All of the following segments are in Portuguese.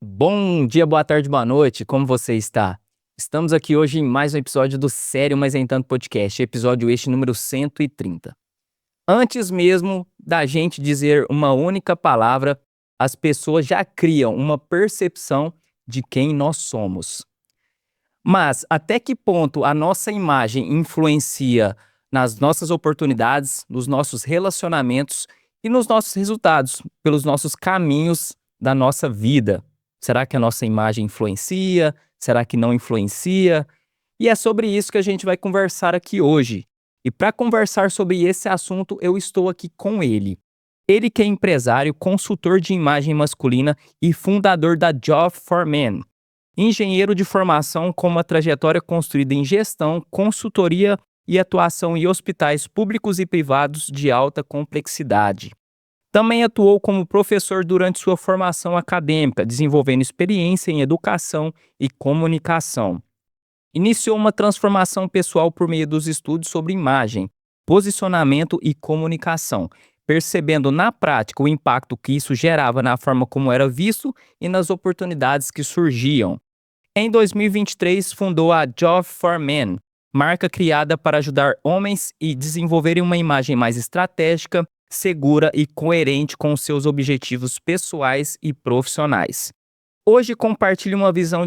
Bom dia, boa tarde, boa noite, como você está? Estamos aqui hoje em mais um episódio do Sério Mas Nem Tanto Podcast, episódio este número 130. Antes mesmo da gente dizer uma única palavra, as pessoas já criam uma percepção de quem nós somos. Mas até que ponto a nossa imagem influencia nas nossas oportunidades, nos nossos relacionamentos e nos nossos resultados, pelos nossos caminhos da nossa vida? Será que a nossa imagem influencia? Será que não influencia? E é sobre isso que a gente vai conversar aqui hoje. E para conversar sobre esse assunto, eu estou aqui com ele. Ele que é empresário, consultor de imagem masculina e fundador da Job for Men. Engenheiro de formação com uma trajetória construída em gestão, consultoria e atuação em hospitais públicos e privados de alta complexidade. Também atuou como professor durante sua formação acadêmica, desenvolvendo experiência em educação e comunicação. Iniciou uma transformação pessoal por meio dos estudos sobre imagem, posicionamento e comunicação, percebendo na prática o impacto que isso gerava na forma como era visto e nas oportunidades que surgiam. Em 2023, fundou a Job for Men, marca criada para ajudar homens a desenvolverem uma imagem mais estratégica, segura e coerente com seus objetivos pessoais e profissionais. Hoje compartilha que uma visão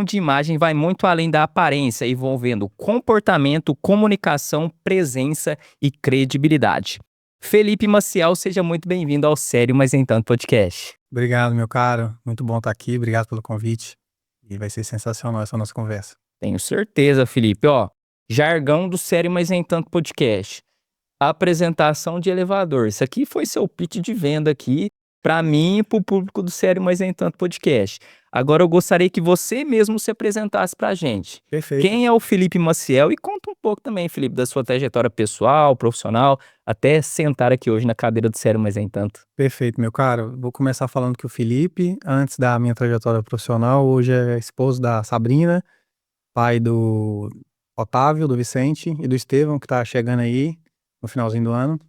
de imagem vai muito além da aparência, envolvendo comportamento, comunicação, presença e credibilidade. Felipe Maciel, seja muito bem-vindo ao Sério Mas Nem Tanto Podcast. Obrigado, meu caro. Muito bom estar aqui. Obrigado pelo convite. E vai ser sensacional essa nossa conversa. Tenho certeza, Felipe. Jargão do Sério Mas Nem Tanto Podcast. Apresentação de elevador. Isso aqui foi seu pitch de venda aqui para mim e para o público do Sério Mas Nem Tanto Podcast. Agora eu gostaria que você mesmo se apresentasse para a gente. Perfeito. Quem é o Felipe Maciel? E conta um pouco também, Felipe, da sua trajetória pessoal, profissional, até sentar aqui hoje na cadeira do Sério Mas Nem Tanto. Perfeito, meu caro. Vou começar falando que o Felipe, antes da minha trajetória profissional, hoje é esposo da Sabrina, pai do Otávio, do Vicente e do Estevão, que está chegando aí no finalzinho do ano.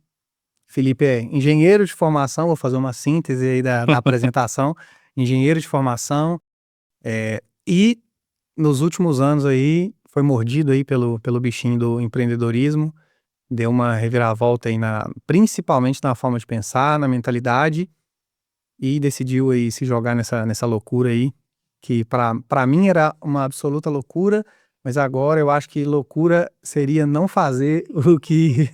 Felipe é engenheiro de formação, vou fazer uma síntese aí da apresentação. Engenheiro de formação, e nos últimos anos aí foi mordido aí pelo bichinho do empreendedorismo, deu uma reviravolta aí principalmente na forma de pensar, na mentalidade, e decidiu aí se jogar nessa loucura aí, que para mim era uma absoluta loucura, mas agora eu acho que loucura seria não fazer o que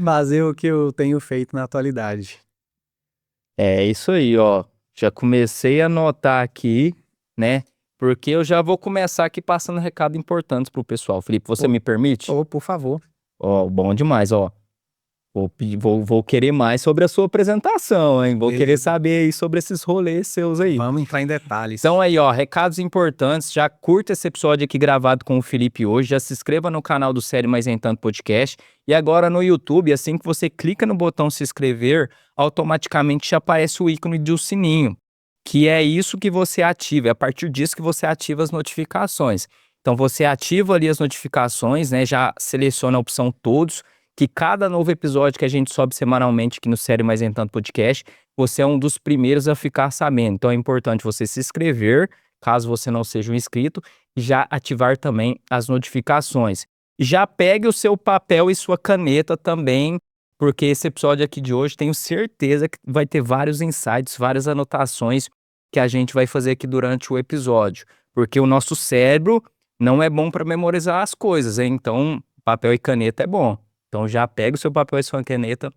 fazer o que eu tenho feito na atualidade. É isso aí, já comecei a anotar aqui, né? Porque eu já vou começar aqui passando recados importantes pro pessoal. Felipe, você me permite? Por favor. Bom demais, Vou querer mais sobre a sua apresentação, hein? Vou querer saber aí sobre esses rolês seus aí. Vamos entrar em detalhes. Então aí, recados importantes. Já curta esse episódio aqui gravado com o Felipe hoje. Já se inscreva no canal do Sério Mas Nem Tanto Podcast. E agora no YouTube, assim que você clica no botão se inscrever, automaticamente já aparece o ícone do sininho, que é isso que você ativa. É a partir disso que você ativa as notificações. Então você ativa ali as notificações, né? Já seleciona a opção todos, que cada novo episódio que a gente sobe semanalmente aqui no Sério Mas Nem Tanto Podcast, você é um dos primeiros a ficar sabendo. Então é importante você se inscrever, caso você não seja um inscrito, e já ativar também as notificações. Já pegue o seu papel e sua caneta também, porque esse episódio aqui de hoje tenho certeza que vai ter vários insights, várias anotações que a gente vai fazer aqui durante o episódio. Porque o nosso cérebro não é bom para memorizar as coisas, hein? Então papel e caneta é bom. Então já pega o seu papel e sua caneta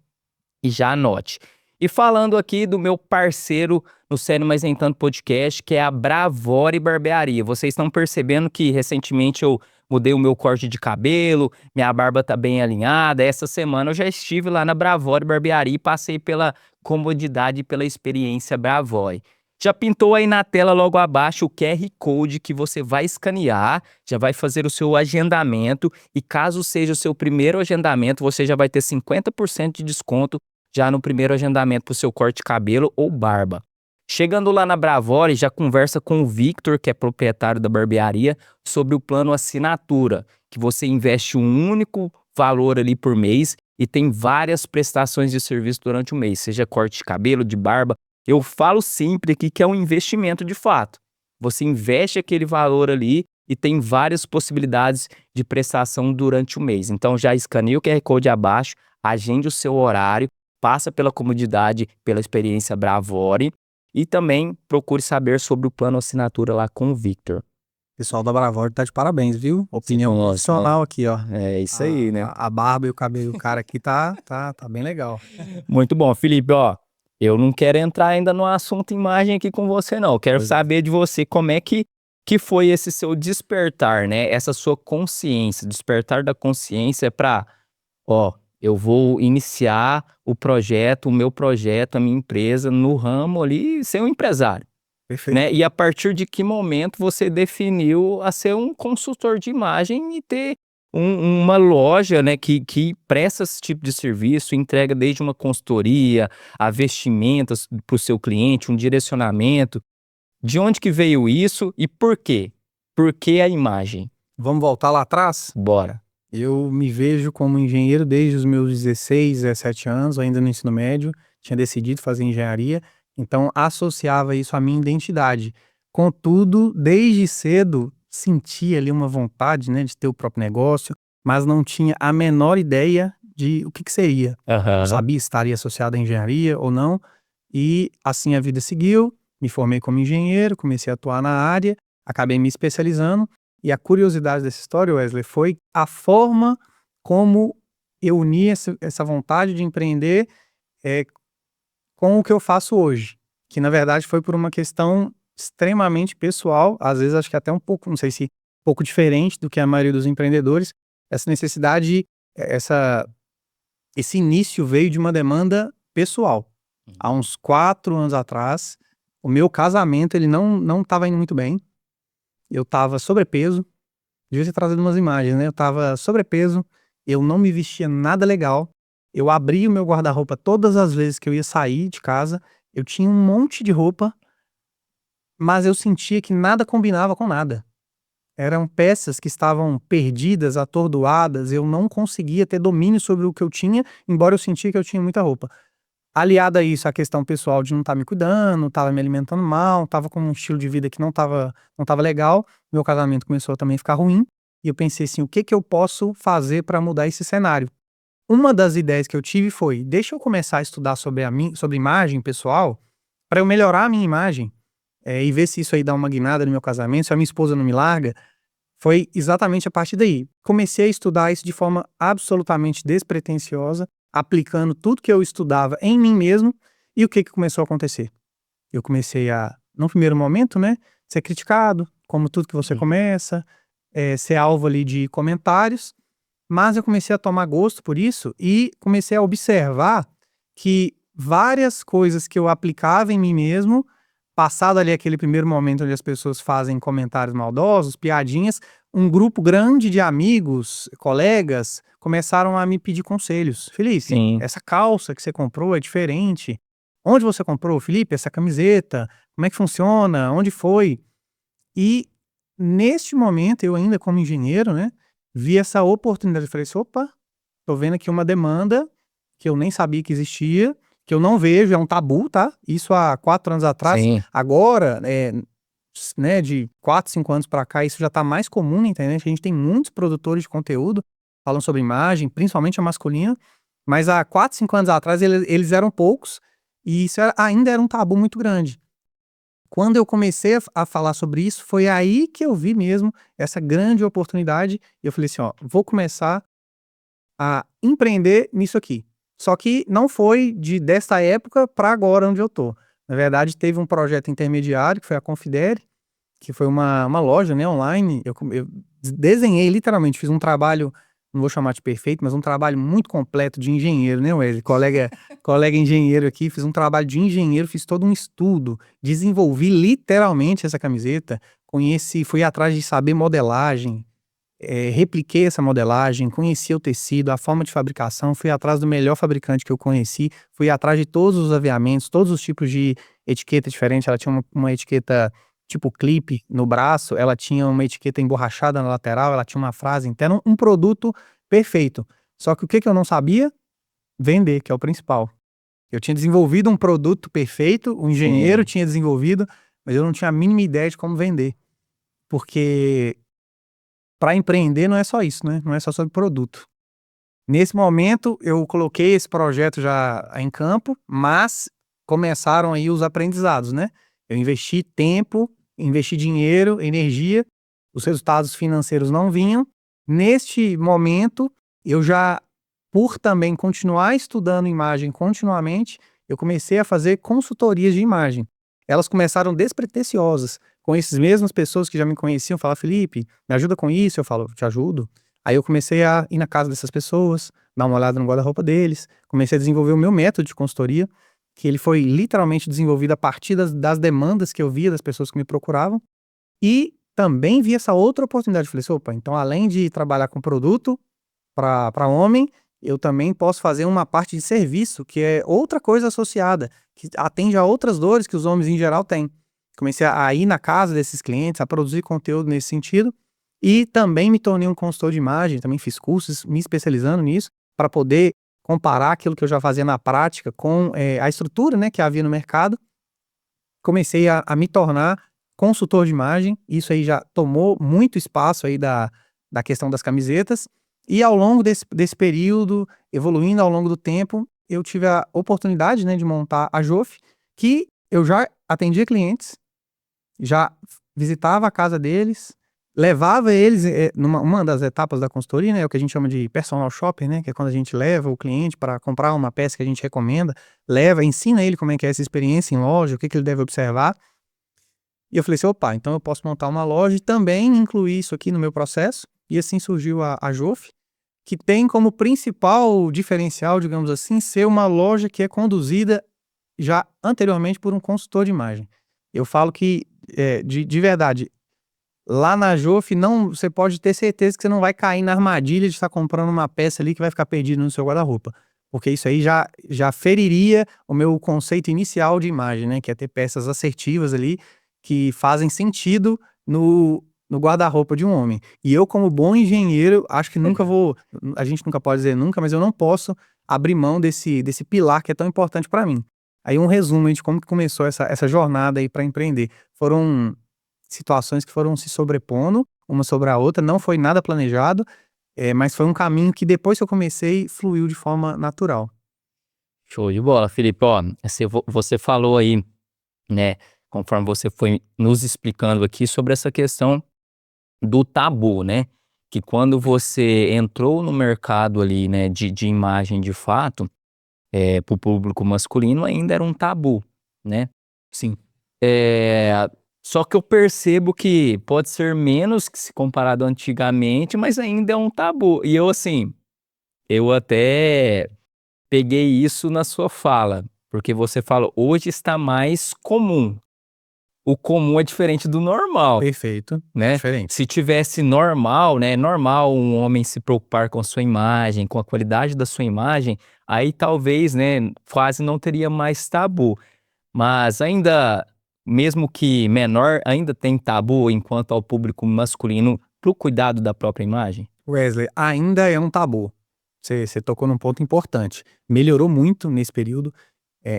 e já anote. E falando aqui do meu parceiro no Sério Mas Nem Tanto Podcast, que é a Bravore Barbearia. Vocês estão percebendo que recentemente eu mudei o meu corte de cabelo, minha barba tá bem alinhada. Essa semana eu já estive lá na Bravore Barbearia e passei pela comodidade e pela experiência Bravore. Já pintou aí na tela logo abaixo o QR Code que você vai escanear, já vai fazer o seu agendamento e caso seja o seu primeiro agendamento, você já vai ter 50% de desconto já no primeiro agendamento para o seu corte de cabelo ou barba. Chegando lá na Bravore, já conversa com o Victor, que é proprietário da barbearia, sobre o plano assinatura, que você investe um único valor ali por mês e tem várias prestações de serviço durante o mês, seja corte de cabelo, de barba. Eu falo sempre aqui que é um investimento de fato. Você investe aquele valor ali e tem várias possibilidades de prestação durante o mês. Então já escaneia o QR Code abaixo, agende o seu horário, passa pela comodidade, pela experiência Bravore e também procure saber sobre o plano assinatura lá com o Victor. Pessoal da Bravore tá de parabéns, viu? Opinião profissional aqui, ó. É isso aí, né? A barba e o cabelo do cara aqui tá bem legal. Muito bom. Felipe, ó, eu não quero entrar ainda no assunto imagem aqui com você, não. Eu quero saber de você como é que foi esse seu despertar, né? Essa sua consciência, despertar da consciência para, ó, eu vou iniciar o projeto, o meu projeto, a minha empresa no ramo ali, ser um empresário. Perfeito. Né? E a partir de que momento você definiu a ser um consultor de imagem e ter uma loja, né, que presta esse tipo de serviço, entrega desde uma consultoria, a vestimentas para o seu cliente, um direcionamento. De onde que veio isso e por quê? Por que a imagem? Vamos voltar lá atrás? Bora. Eu me vejo como engenheiro desde os meus 16, 17 anos, ainda no ensino médio, tinha decidido fazer engenharia, então associava isso à minha identidade. Contudo, desde cedo, sentia ali uma vontade, né, de ter o próprio negócio, mas não tinha a menor ideia de o que seria. Não sabia se estaria associado à engenharia ou não, e assim a vida seguiu, me formei como engenheiro, comecei a atuar na área, acabei me especializando, e a curiosidade dessa história, Wesley, foi a forma como eu uni essa vontade de empreender com o que eu faço hoje. Que, na verdade, foi por uma questão extremamente pessoal, às vezes acho que até um pouco, não sei se um pouco diferente do que a maioria dos empreendedores. Essa necessidade, esse início veio de uma demanda pessoal. Há uns 4 anos atrás, o meu casamento ele não estava indo muito bem. Eu estava sobrepeso, devia ter trazido umas imagens, né? Eu estava sobrepeso, eu não me vestia nada legal, eu abria o meu guarda-roupa todas as vezes que eu ia sair de casa, eu tinha um monte de roupa, mas eu sentia que nada combinava com nada. Eram peças que estavam perdidas, atordoadas, eu não conseguia ter domínio sobre o que eu tinha, embora eu sentia que eu tinha muita roupa. Aliado a isso, a questão pessoal de não estar me cuidando, estava me alimentando mal, estava com um estilo de vida que não estava legal, meu casamento começou a também ficar ruim, e eu pensei assim, o que eu posso fazer para mudar esse cenário? Uma das ideias que eu tive foi, deixa eu começar a estudar sobre imagem pessoal, para eu melhorar a minha imagem, e ver se isso aí dá uma guinada no meu casamento, se a minha esposa não me larga. Foi exatamente a partir daí. Comecei a estudar isso de forma absolutamente despretensiosa, aplicando tudo que eu estudava em mim mesmo, e o que começou a acontecer? Eu comecei a, no primeiro momento, né, ser criticado, como tudo que você começa, ser alvo ali de comentários, mas eu comecei a tomar gosto por isso e comecei a observar que várias coisas que eu aplicava em mim mesmo, passado ali aquele primeiro momento onde as pessoas fazem comentários maldosos, piadinhas, um grupo grande de amigos, colegas, começaram a me pedir conselhos. Felipe, Sim. essa calça que você comprou é diferente. Onde você comprou, Felipe, essa camiseta? Como é que funciona? Onde foi? E neste momento, eu ainda como engenheiro, né, vi essa oportunidade. Eu falei assim, opa, tô vendo aqui uma demanda que eu nem sabia que existia, que eu não vejo, é um tabu, tá? Isso há 4 anos atrás. Sim. Agora, né, de 4, 5 anos para cá, isso já tá mais comum na internet. A gente tem muitos produtores de conteúdo falando sobre imagem, principalmente a masculina, mas há 4, 5 anos atrás eles eram poucos e isso ainda era um tabu muito grande. Quando eu comecei a falar sobre isso, foi aí que eu vi mesmo essa grande oportunidade e eu falei assim, ó, vou começar a empreender nisso aqui. Só que não foi dessa época para agora onde eu tô. Na verdade, teve um projeto intermediário, que foi a Confidere, que foi uma loja, né, online. Eu desenhei, literalmente, fiz um trabalho, não vou chamar de perfeito, mas um trabalho muito completo de engenheiro, né, Wesley? Colega engenheiro aqui, fiz um trabalho de engenheiro, fiz todo um estudo, desenvolvi literalmente essa camiseta, fui atrás de saber modelagem, repliquei essa modelagem, conheci o tecido, a forma de fabricação, fui atrás do melhor fabricante que eu conheci, fui atrás de todos os aviamentos, todos os tipos de etiqueta diferente. Ela tinha uma etiqueta tipo clipe no braço, ela tinha uma etiqueta emborrachada na lateral, ela tinha uma frase interna, um produto perfeito. Só que o que eu não sabia? vender, que é o principal. Eu tinha desenvolvido um produto perfeito, o engenheiro tinha desenvolvido, mas eu não tinha a mínima ideia de como vender. Porque para empreender não é só isso, né? Não é só sobre produto. Nesse momento, eu coloquei esse projeto já em campo, mas começaram aí os aprendizados, né? Eu investi tempo, investi dinheiro, energia, os resultados financeiros não vinham. Neste momento, eu já, por também continuar estudando imagem continuamente, eu comecei a fazer consultorias de imagem. Elas começaram despretensiosas, com essas mesmas pessoas que já me conheciam, falar: Felipe, me ajuda com isso? Eu falo: te ajudo. Aí eu comecei a ir na casa dessas pessoas, dar uma olhada no guarda-roupa deles, comecei a desenvolver o meu método de consultoria, que ele foi literalmente desenvolvido a partir das demandas que eu via das pessoas que me procuravam, e também vi essa outra oportunidade. Falei assim: opa, então além de trabalhar com produto para homem, eu também posso fazer uma parte de serviço, que é outra coisa associada, que atende a outras dores que os homens em geral têm. Comecei a ir na casa desses clientes, a produzir conteúdo nesse sentido, e também me tornei um consultor de imagem, também fiz cursos me especializando nisso, para poder comparar aquilo que eu já fazia na prática com a estrutura, né, que havia no mercado. Comecei a me tornar consultor de imagem, isso aí já tomou muito espaço aí da questão das camisetas, e ao longo desse período, evoluindo ao longo do tempo, eu tive a oportunidade, né, de montar a Jof, que eu já atendia clientes, já visitava a casa deles, levava eles, uma das etapas da consultoria, né, é o que a gente chama de personal shopper, né, que é quando a gente leva o cliente para comprar uma peça que a gente recomenda, leva, ensina ele como é que é essa experiência em loja, o que ele deve observar. E eu falei assim: opa, então eu posso montar uma loja e também incluir isso aqui no meu processo. E assim surgiu a Jof, que tem como principal diferencial, digamos assim, ser uma loja que é conduzida já anteriormente por um consultor de imagem. Eu falo que, de verdade, lá na Jof, não, você pode ter certeza que você não vai cair na armadilha de estar comprando uma peça ali que vai ficar perdida no seu guarda-roupa. Porque isso aí já feriria o meu conceito inicial de imagem, né? Que é ter peças assertivas ali que fazem sentido no guarda-roupa de um homem. E eu, como bom engenheiro, acho que nunca vou. A gente nunca pode dizer nunca, mas eu não posso abrir mão desse pilar que é tão importante para mim. Aí um resumo aí de como que começou essa jornada aí para empreender. Foram situações que foram se sobrepondo uma sobre a outra, não foi nada planejado, mas foi um caminho que depois que eu comecei, fluiu de forma natural. Show de bola, Felipe. Ó, você falou aí, né, conforme você foi nos explicando aqui sobre essa questão do tabu, né? Que quando você entrou no mercado ali, né, de imagem de fato, para o público masculino ainda era um tabu, né? Sim. Só que eu percebo que pode ser menos que se comparado antigamente, mas ainda é um tabu. E eu, assim, eu até peguei isso na sua fala, porque você fala, hoje está mais comum. O comum é diferente do normal, Perfeito, né? diferente. Se tivesse normal, né? Normal um homem se preocupar com a sua imagem, com a qualidade da sua imagem, aí talvez, né, quase não teria mais tabu. Mas ainda, mesmo que menor, ainda tem tabu enquanto ao público masculino pro cuidado da própria imagem? Wesley, ainda é um tabu. Você tocou num ponto importante. Melhorou muito nesse período,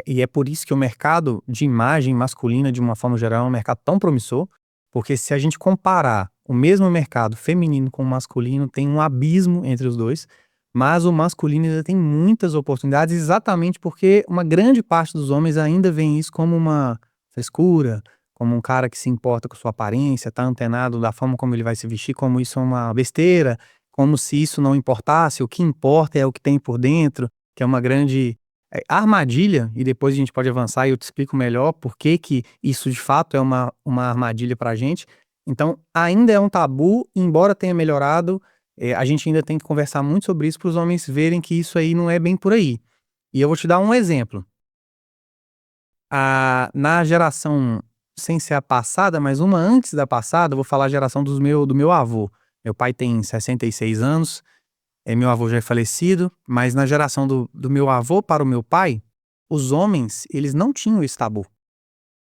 e é por isso que o mercado de imagem masculina, de uma forma geral, é um mercado tão promissor, porque se a gente comparar o mesmo mercado feminino com o masculino, tem um abismo entre os dois, mas o masculino ainda tem muitas oportunidades, exatamente porque uma grande parte dos homens ainda vê isso como uma frescura, como um cara que se importa com sua aparência, tá antenado da forma como ele vai se vestir, como isso é uma besteira, como se isso não importasse, o que importa é o que tem por dentro, que é uma grande armadilha, e depois a gente pode avançar e eu te explico melhor por que que isso de fato é uma armadilha pra gente. Então, ainda é um tabu, embora tenha melhorado, a gente ainda tem que conversar muito sobre isso para os homens verem que isso aí não é bem por aí. E eu vou te dar um exemplo. Na geração, sem ser a passada, mas uma antes da passada, eu vou falar a geração do meu avô. Meu pai tem 66 anos, meu avô já é falecido, mas na geração do meu avô para o meu pai, os homens, eles não tinham esse tabu.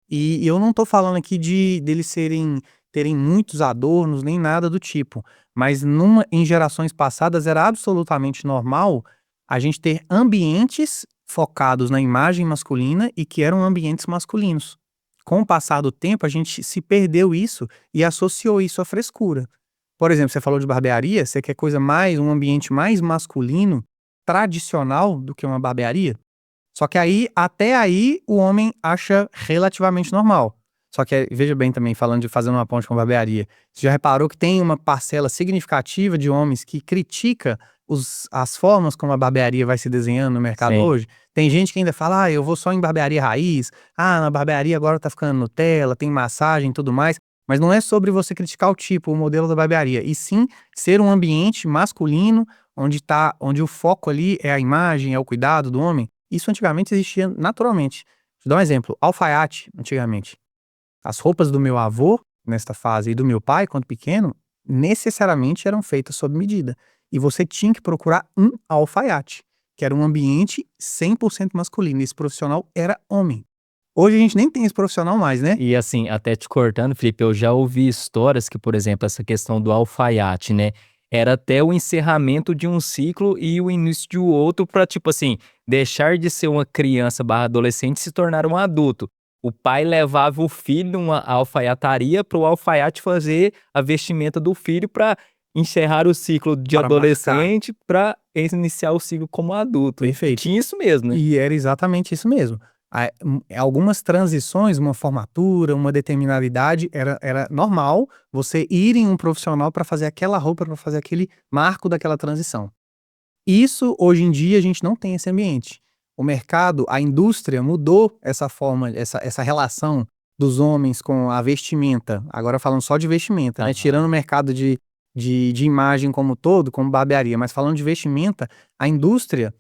E eu não tô falando aqui deles terem muitos adornos, nem nada do tipo, mas em gerações passadas era absolutamente normal a gente ter ambientes focados na imagem masculina e que eram ambientes masculinos. Com o passar do tempo, a gente se perdeu isso e associou isso à frescura. Por exemplo, você falou de barbearia, você quer um ambiente mais masculino, tradicional do que uma barbearia? Só que até aí, o homem acha relativamente normal. Só que, veja bem também, fazendo uma ponte com a barbearia, você já reparou que tem uma parcela significativa de homens que critica as formas como a barbearia vai se desenhando no mercado Sim. hoje? Tem gente que ainda fala, eu vou só em barbearia raiz, na barbearia agora tá ficando Nutella, tem massagem e tudo mais. Mas não é sobre você criticar o modelo da barbearia, e sim ser um ambiente masculino, onde o foco ali é a imagem, é o cuidado do homem. Isso antigamente existia naturalmente. Vou te dar um exemplo, alfaiate, antigamente. As roupas do meu avô, nesta fase, e do meu pai, quando pequeno, necessariamente eram feitas sob medida. E você tinha que procurar um alfaiate, que era um ambiente 100% masculino. Esse profissional era homem. Hoje a gente nem tem esse profissional mais, né? E assim, até te cortando, Felipe, eu já ouvi histórias que, por exemplo, essa questão do alfaiate, né, era até o encerramento de um ciclo e o início de outro para, tipo assim, deixar de ser uma criança barra adolescente e se tornar um adulto. O pai levava o filho numa alfaiataria para o alfaiate fazer a vestimenta do filho para encerrar o ciclo de Para marcar. adolescente para iniciar o ciclo como adulto. E Perfeito. tinha isso mesmo, né? E era exatamente isso mesmo. Algumas transições, uma formatura, uma determinada idade, era normal você ir em um profissional para fazer aquela roupa, para fazer aquele marco daquela transição. Isso, hoje em dia, a gente não tem esse ambiente. O mercado, a indústria mudou essa forma, essa relação dos homens com a vestimenta. Agora falando só de vestimenta, né? Aham. Tirando o mercado de imagem como todo, como barbearia, mas falando de vestimenta, a indústria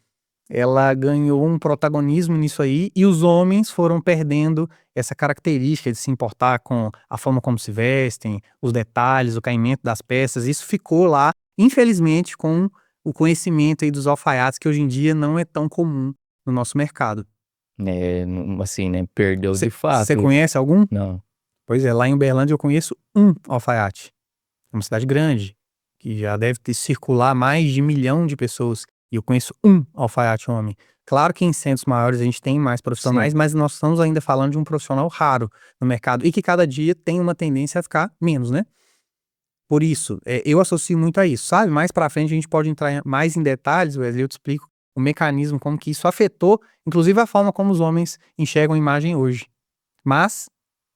ela ganhou um protagonismo nisso aí e os homens foram perdendo essa característica de se importar com a forma como se vestem, os detalhes, o caimento das peças. Isso ficou lá, infelizmente, com o conhecimento aí dos alfaiates, que hoje em dia não é tão comum no nosso mercado. Assim, né, perdeu de Você fato. conhece algum? Não. Pois é, lá em Uberlândia eu conheço um alfaiate. É uma cidade grande, que já deve ter circular mais de 1 milhão de pessoas, e eu conheço um alfaiate homem. Claro que em centros maiores a gente tem mais Sim. profissionais, mas nós estamos ainda falando de um profissional raro no mercado e que cada dia tem uma tendência a ficar menos, né. Por isso, eu associo muito a isso, sabe. Mais pra frente a gente pode entrar mais em detalhes, Wesley, eu te explico o mecanismo, como que isso afetou, inclusive a forma como os homens enxergam a imagem hoje. Mas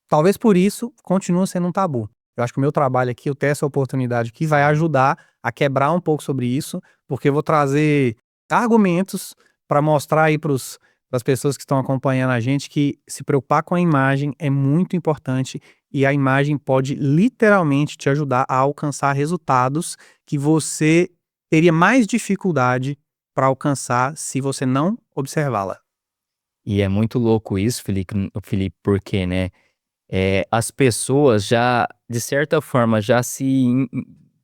talvez por isso continua sendo um tabu. Eu acho que o meu trabalho aqui, eu ter essa oportunidade aqui, vai ajudar a quebrar um pouco sobre isso, porque eu vou trazer argumentos para mostrar aí para as pessoas que estão acompanhando a gente que se preocupar com a imagem é muito importante e a imagem pode literalmente te ajudar a alcançar resultados que você teria mais dificuldade para alcançar se você não observá-la. E é muito louco isso, Felipe, porque, né, as pessoas já, de certa forma, já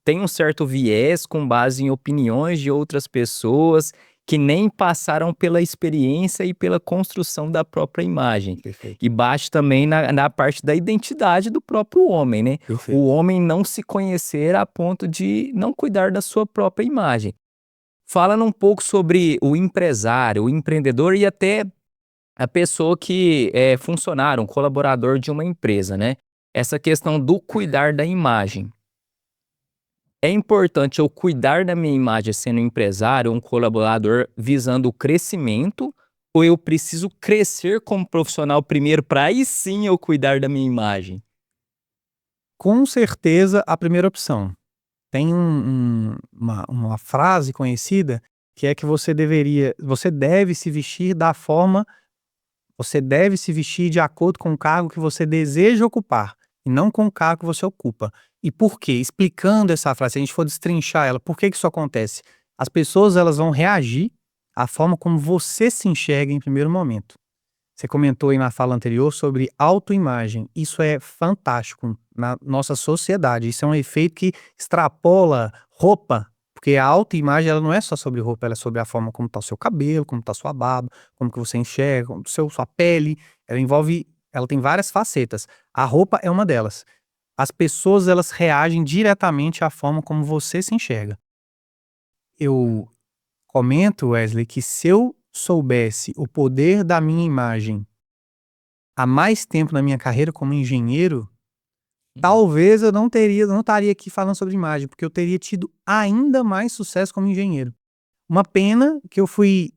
têm um certo viés com base em opiniões de outras pessoas que nem passaram pela experiência e pela construção da própria imagem. Perfeito, E bate também na parte da identidade do próprio homem, né. perfeito. O homem não se conhecer a ponto de não cuidar da sua própria imagem. Falando um pouco sobre o empresário, o empreendedor e até a pessoa que é funcionário, um colaborador de uma empresa, né. Essa questão do cuidar da imagem. É importante eu cuidar da minha imagem sendo um empresário, um colaborador visando o crescimento, ou eu preciso crescer como profissional primeiro para aí sim eu cuidar da minha imagem? Com certeza a primeira opção. Tem uma frase conhecida que é que você deve se vestir de acordo com o cargo que você deseja ocupar, e não com o cargo que você ocupa. E por quê? Explicando essa frase, se a gente for destrinchar ela, por que que isso acontece? As pessoas elas vão reagir à forma como você se enxerga em primeiro momento. Você comentou aí na fala anterior sobre autoimagem. Isso é fantástico na nossa sociedade. Isso é um efeito que extrapola roupa, porque a autoimagem ela não é só sobre roupa, ela é sobre a forma como está o seu cabelo, como está a sua barba, como que você enxerga, como sua pele. Ela tem várias facetas. A roupa é uma delas. As pessoas elas reagem diretamente à forma como você se enxerga. Eu comento, Wesley, que se eu soubesse o poder da minha imagem há mais tempo na minha carreira como engenheiro, talvez eu não estaria aqui falando sobre imagem, porque eu teria tido ainda mais sucesso como engenheiro. Uma pena que eu fui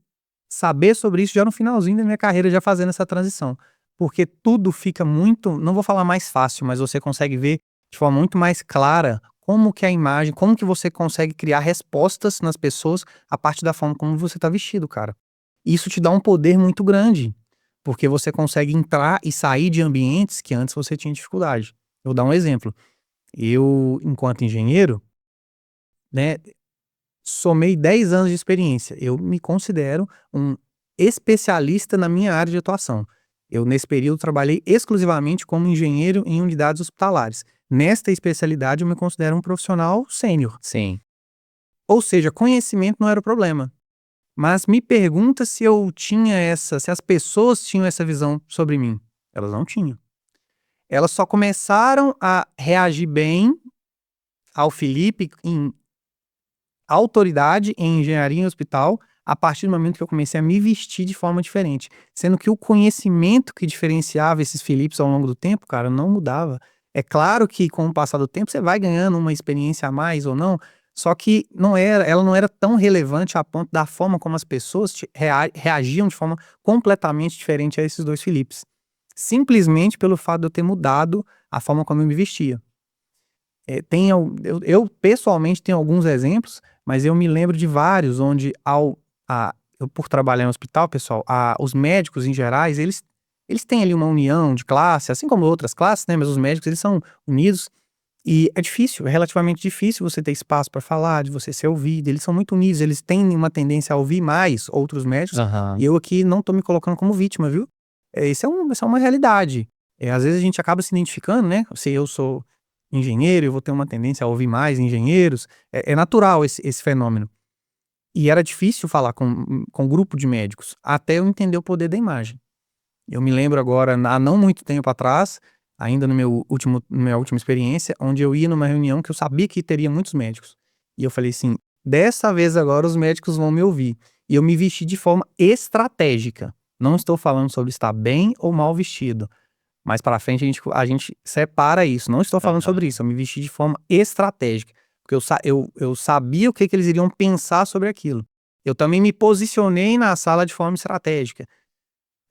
saber sobre isso já no finalzinho da minha carreira, já fazendo essa transição. Porque tudo fica muito, não vou falar mais fácil, mas você consegue ver de forma muito mais clara como que a imagem, como que você consegue criar respostas nas pessoas a partir da forma como você está vestido, cara. Isso te dá um poder muito grande, porque você consegue entrar e sair de ambientes que antes você tinha dificuldade. Eu vou dar um exemplo. Eu, enquanto engenheiro, né, somei 10 anos de experiência. Eu me considero um especialista na minha área de atuação. Eu, nesse período, trabalhei exclusivamente como engenheiro em unidades hospitalares. Nesta especialidade, eu me considero um profissional sênior. Sim. Ou seja, conhecimento não era o problema. Mas me pergunta se eu tinha se as pessoas tinham essa visão sobre mim. Elas não tinham. Elas só começaram a reagir bem ao Felipe em autoridade em engenharia em hospital a partir do momento que eu comecei a me vestir de forma diferente. Sendo que o conhecimento que diferenciava esses Filipes ao longo do tempo, cara, não mudava. É claro que com o passar do tempo você vai ganhando uma experiência a mais ou não, só que ela não era tão relevante a ponto da forma como as pessoas reagiam de forma completamente diferente a esses dois Filipes. Simplesmente pelo fato de eu ter mudado a forma como eu me vestia. Eu pessoalmente tenho alguns exemplos, mas eu me lembro de vários onde eu por trabalhar em hospital, pessoal, os médicos em gerais, eles têm ali uma união de classe, assim como outras classes, né, mas os médicos eles são unidos e é difícil, é relativamente difícil você ter espaço para falar, de você ser ouvido, eles são muito unidos, eles têm uma tendência a ouvir mais outros médicos, e Aham. eu aqui não tô me colocando como vítima, viu? Isso é uma realidade. Às vezes a gente acaba se identificando, né, se eu sou engenheiro, eu vou ter uma tendência a ouvir mais engenheiros, é natural esse fenômeno. E era difícil falar com um grupo de médicos, até eu entender o poder da imagem. Eu me lembro agora, há não muito tempo atrás, ainda na minha última experiência, onde eu ia numa reunião que eu sabia que teria muitos médicos. E eu falei assim: dessa vez agora os médicos vão me ouvir. E eu me vesti de forma estratégica. Não estou falando sobre estar bem ou mal vestido. Mais pra frente a gente separa isso. Não estou falando Aham. sobre isso. Eu me vesti de forma estratégica. Porque eu sabia o que eles iriam pensar sobre aquilo. Eu também me posicionei na sala de forma estratégica.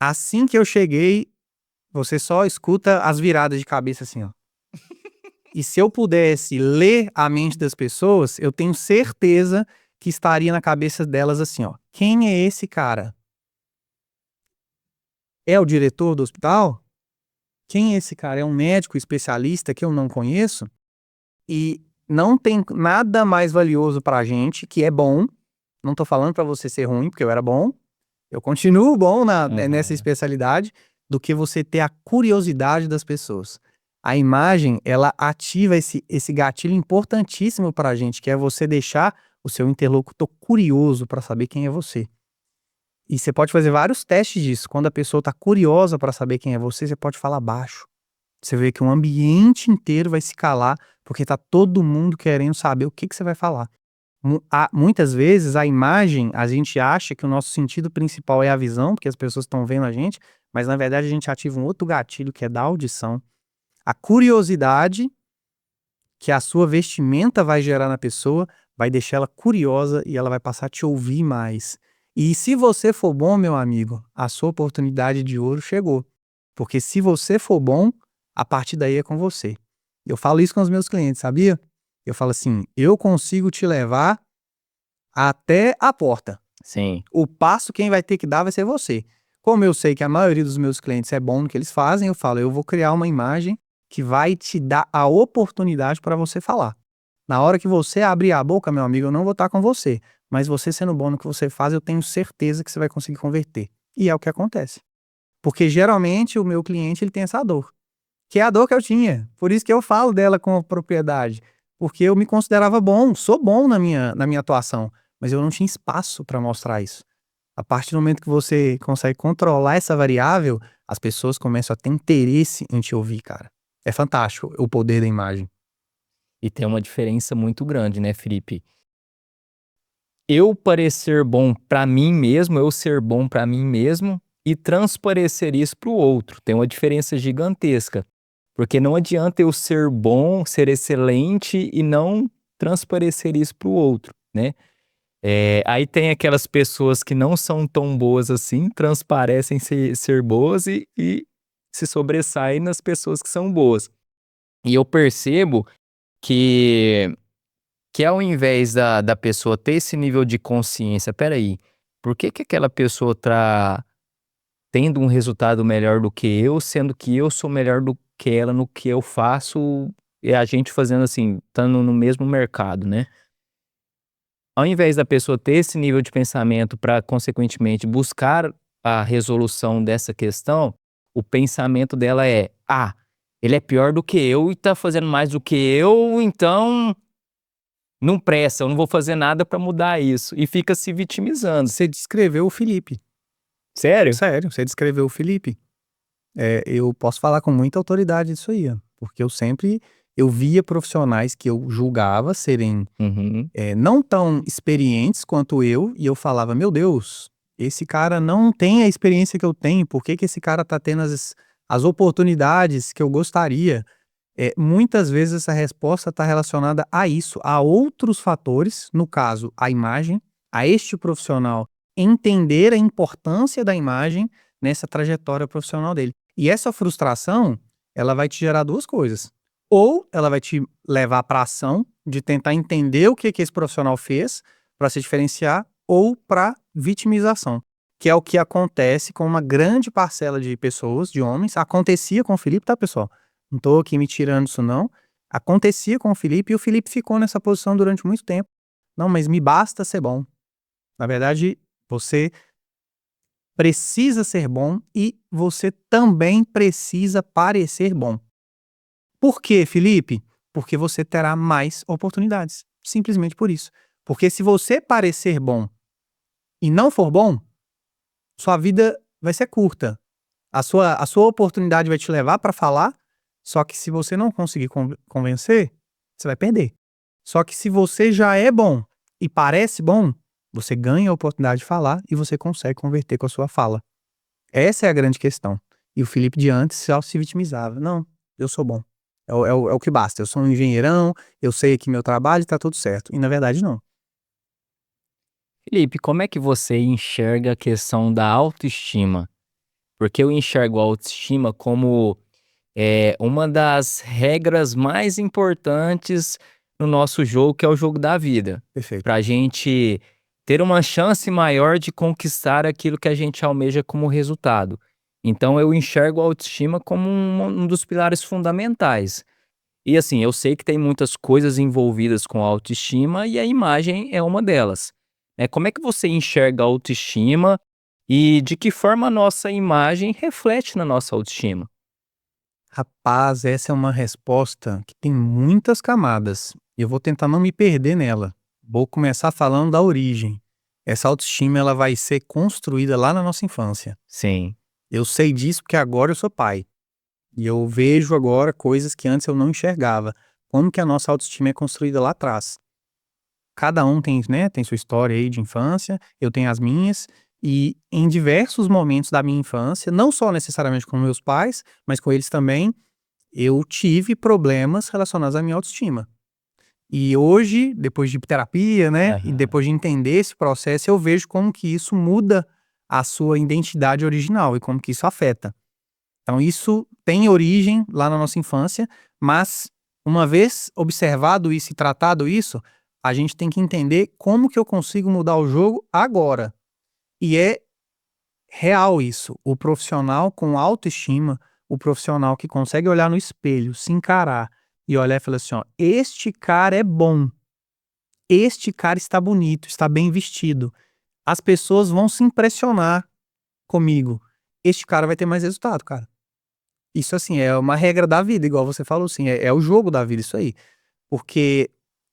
Assim que eu cheguei, você só escuta as viradas de cabeça assim, ó. E se eu pudesse ler a mente das pessoas, eu tenho certeza que estaria na cabeça delas assim, ó: quem é esse cara? É o diretor do hospital? Quem é esse cara? É um médico especialista que eu não conheço? E não tem nada mais valioso pra gente, que é bom, não tô falando pra você ser ruim, porque eu era bom, eu continuo bom nessa Aham. especialidade, do que você ter a curiosidade das pessoas. A imagem, ela ativa esse gatilho importantíssimo pra gente, que é você deixar o seu interlocutor curioso pra saber quem é você. E você pode fazer vários testes disso. Quando a pessoa tá curiosa pra saber quem é você pode falar baixo. Você vê que o ambiente inteiro vai se calar, porque tá todo mundo querendo saber o que que você vai falar. Muitas vezes a imagem, a gente acha que o nosso sentido principal é a visão, porque as pessoas estão vendo a gente, mas na verdade a gente ativa um outro gatilho que é da audição. A curiosidade que a sua vestimenta vai gerar na pessoa, vai deixar ela curiosa e ela vai passar a te ouvir mais. E se você for bom, meu amigo, a sua oportunidade de ouro chegou. Porque se você for bom, a partir daí é com você. Eu falo isso com os meus clientes, sabia? Eu falo assim: eu consigo te levar até a porta. Sim. O passo quem vai ter que dar vai ser você. Como eu sei que a maioria dos meus clientes é bom no que eles fazem, eu falo: eu vou criar uma imagem que vai te dar a oportunidade para você falar. Na hora que você abrir a boca, meu amigo, eu não vou estar com você. Mas você sendo bom no que você faz, eu tenho certeza que você vai conseguir converter. E é o que acontece. Porque geralmente o meu cliente ele tem essa dor, que é a dor que eu tinha. Por isso que eu falo dela com propriedade. Porque eu me considerava bom, sou bom na minha atuação, mas eu não tinha espaço para mostrar isso. A partir do momento que você consegue controlar essa variável, as pessoas começam a ter interesse em te ouvir, cara. É fantástico o poder da imagem. E tem uma diferença muito grande, né, Felipe? eu parecer bom pra mim mesmo, eu ser bom pra mim mesmo e transparecer isso para o outro. Tem uma diferença gigantesca, porque não adianta eu ser bom, ser excelente e não transparecer isso para o outro, né. Aí tem aquelas pessoas que não são tão boas assim, transparecem ser boas e se sobressaem nas pessoas que são boas. E eu percebo que ao invés da pessoa ter esse nível de consciência, "Espera aí, por que que aquela pessoa tá tendo um resultado melhor do que eu, sendo que eu sou melhor do que ela no que eu faço", e a gente fazendo assim, estando no mesmo mercado, né. Ao invés da pessoa ter esse nível de pensamento para consequentemente buscar a resolução dessa questão, o pensamento dela é: "Ah, ele é pior do que eu e tá fazendo mais do que eu, então não presta, eu não vou fazer nada para mudar isso", e fica se vitimizando. Você descreveu o Felipe. Sério? Sério, você descreveu o Felipe. Eu posso falar com muita autoridade disso aí, ó, porque eu via profissionais que eu julgava serem, Uhum. não tão experientes quanto eu, e eu falava: "Meu Deus, esse cara não tem a experiência que eu tenho, por que que esse cara tá tendo as oportunidades que eu gostaria?". Muitas vezes essa resposta está relacionada a isso, a outros fatores, no caso, a imagem, a este profissional entender a importância da imagem nessa trajetória profissional dele. E essa frustração, ela vai te gerar 2 coisas: ou ela vai te levar para ação de tentar entender o que que esse profissional fez para se diferenciar, ou para vitimização, que é o que acontece com uma grande parcela de pessoas, de homens. Acontecia com o Felipe, tá, pessoal? Não tô aqui me tirando isso não. Acontecia com o Felipe, e o Felipe ficou nessa posição durante muito tempo. "Não, mas me basta ser bom". Na verdade, você precisa ser bom e você também precisa parecer bom. Por quê, Felipe? Porque você terá mais oportunidades. Simplesmente por isso. Porque se você parecer bom e não for bom, sua vida vai ser curta. A sua oportunidade vai te levar para falar, só que se você não conseguir convencer, você vai perder. Só que se você já é bom e parece bom, você ganha a oportunidade de falar e você consegue converter com a sua fala. Essa é a grande questão. E o Felipe de antes só se vitimizava: "Não, eu sou bom. É o que basta. Eu sou um engenheirão, eu sei aqui meu trabalho e tá tudo certo". E na verdade não. Felipe, como é que você enxerga a questão da autoestima? Porque eu enxergo a autoestima como, uma das regras mais importantes no nosso jogo, que é o jogo da vida. Perfeito. Pra gente ter uma chance maior de conquistar aquilo que a gente almeja como resultado. Então eu enxergo a autoestima como um dos pilares fundamentais. E assim, eu sei que tem muitas coisas envolvidas com a autoestima e a imagem é uma delas. Como é que você enxerga a autoestima e de que forma a nossa imagem reflete na nossa autoestima? Rapaz, essa é uma resposta que tem muitas camadas, e eu vou tentar não me perder nela. Vou começar falando da origem. Essa autoestima, ela vai ser construída lá na nossa infância. Sim. Eu sei disso porque agora eu sou pai, e eu vejo agora coisas que antes eu não enxergava. Como que a nossa autoestima é construída lá atrás. Cada um tem, né, tem sua história aí de infância, eu tenho as minhas, e em diversos momentos da minha infância, não só necessariamente com meus pais, mas com eles também, eu tive problemas relacionados à minha autoestima. E hoje, depois de terapia, né, e Aham. depois de entender esse processo, eu vejo como que isso muda a sua identidade original e como que isso afeta. Então isso tem origem lá na nossa infância, mas uma vez observado isso e tratado isso, a gente tem que entender como que eu consigo mudar o jogo agora. E é real isso. O profissional com autoestima, o profissional que consegue olhar no espelho, se encarar e olhar e falar assim: ó, este cara é bom, este cara está bonito, está bem vestido. As pessoas vão se impressionar comigo. Este cara vai ter mais resultado, cara. Isso, assim, é uma regra da vida, igual você falou, assim, é o jogo da vida isso aí. Porque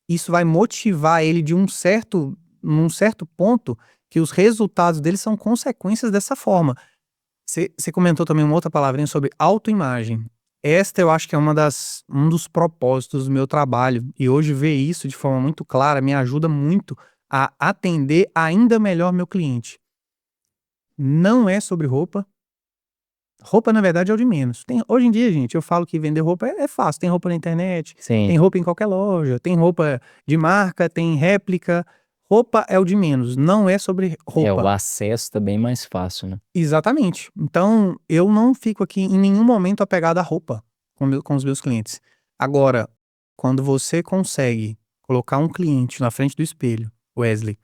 isso vai motivar ele de num certo ponto, que os resultados dele são consequências dessa forma. Você comentou também uma outra palavrinha sobre autoimagem. Esta eu acho que é um dos propósitos do meu trabalho, e hoje ver isso de forma muito clara me ajuda muito a atender ainda melhor meu cliente. Não é sobre roupa. Roupa, na verdade, é o de menos. Hoje em dia, gente, eu falo que vender roupa é fácil. Tem roupa na internet, Sim. tem roupa em qualquer loja, tem roupa de marca, tem réplica. Roupa é o de menos, não é sobre O roupa. acesso tá bem mais fácil, né? Exatamente. Então, eu não fico aqui em nenhum momento apegado à roupa com os meus clientes. Agora, quando você consegue colocar um cliente na frente do espelho, Wesley,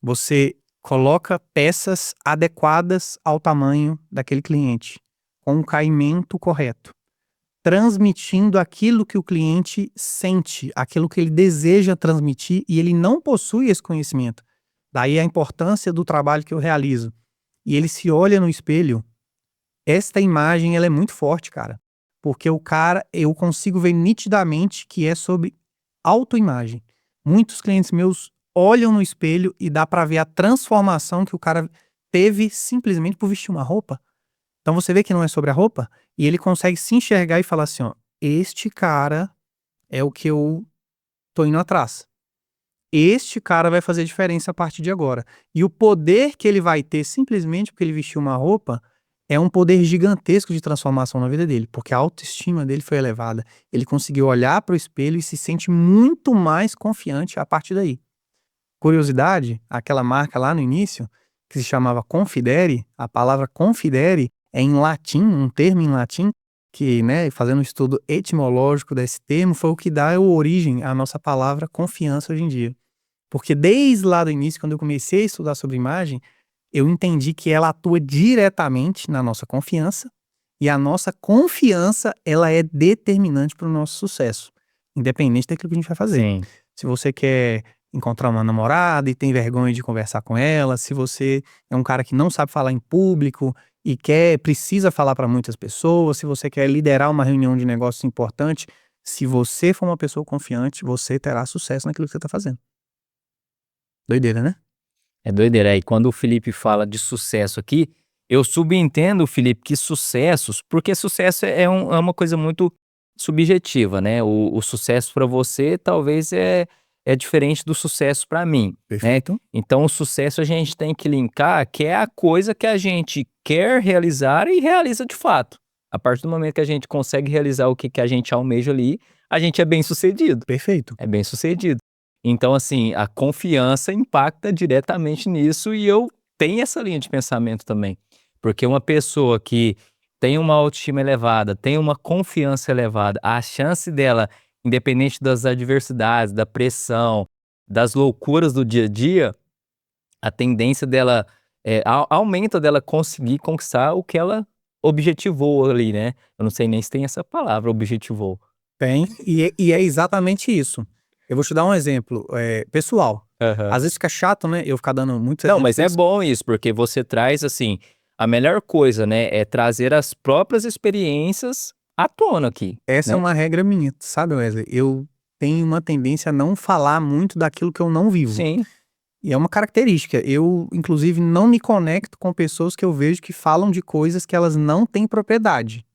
você coloca peças adequadas ao tamanho daquele cliente, com o caimento correto, transmitindo aquilo que o cliente sente, aquilo que ele deseja transmitir e ele não possui esse conhecimento. Daí a importância do trabalho que eu realizo. E ele se olha no espelho, esta imagem ela é muito forte, cara. Porque eu consigo ver nitidamente que é sobre autoimagem. Muitos clientes meus olham no espelho e dá pra ver a transformação que o cara teve simplesmente por vestir uma roupa. Então você vê que não é sobre a roupa e ele consegue se enxergar e falar assim, ó, este cara é o que eu tô indo atrás. Este cara vai fazer diferença a partir de agora. E o poder que ele vai ter simplesmente porque ele vestiu uma roupa é um poder gigantesco de transformação na vida dele, porque a autoestima dele foi elevada. Ele conseguiu olhar para o espelho e se sente muito mais confiante a partir daí. Curiosidade, aquela marca lá no início, que se chamava Confidere, a palavra Confidere é em latim, um termo em latim, que, né, fazendo um estudo etimológico desse termo, foi o que dá origem à nossa palavra confiança hoje em dia. Porque desde lá do início, quando eu comecei a estudar sobre imagem, eu entendi que ela atua diretamente na nossa confiança, e a nossa confiança, ela é determinante para o nosso sucesso, independente daquilo que a gente vai fazer. Sim. Se você quer encontrar uma namorada e tem vergonha de conversar com ela, se você é um cara que não sabe falar em público e precisa falar para muitas pessoas, se você quer liderar uma reunião de negócios importante, se você for uma pessoa confiante, você terá sucesso naquilo que você está fazendo. Doideira, né? É doideira. E quando o Felipe fala de sucesso aqui, eu subentendo, Felipe, que sucessos, porque sucesso é uma coisa muito subjetiva, né? O sucesso para você talvez é diferente do sucesso para mim, né? Perfeito. Então o sucesso a gente tem que linkar que é a coisa que a gente quer realizar e realiza de fato. A partir do momento que a gente consegue realizar o que a gente almeja ali, a gente é bem sucedido. Perfeito. É bem sucedido. Então, assim, a confiança impacta diretamente nisso e eu tenho essa linha de pensamento também. Porque uma pessoa que tem uma autoestima elevada, tem uma confiança elevada, a chance dela, independente das adversidades, da pressão, das loucuras do dia a dia, a tendência dela aumenta dela conseguir conquistar o que ela objetivou ali, né? Eu não sei nem se tem essa palavra, objetivou. Tem, e é exatamente isso. Eu vou te dar um exemplo, pessoal. Aham. Às vezes fica chato, né, eu ficar dando muitos Não, exemplos mas é bom isso, porque você traz, assim, a melhor coisa, né, é trazer as próprias experiências à tona aqui, Essa é né. uma regra minha, sabe, Wesley? Eu tenho uma tendência a não falar muito daquilo que eu não vivo. Sim, E é uma característica. Eu, inclusive, não me conecto com pessoas que eu vejo que falam de coisas que elas não têm propriedade.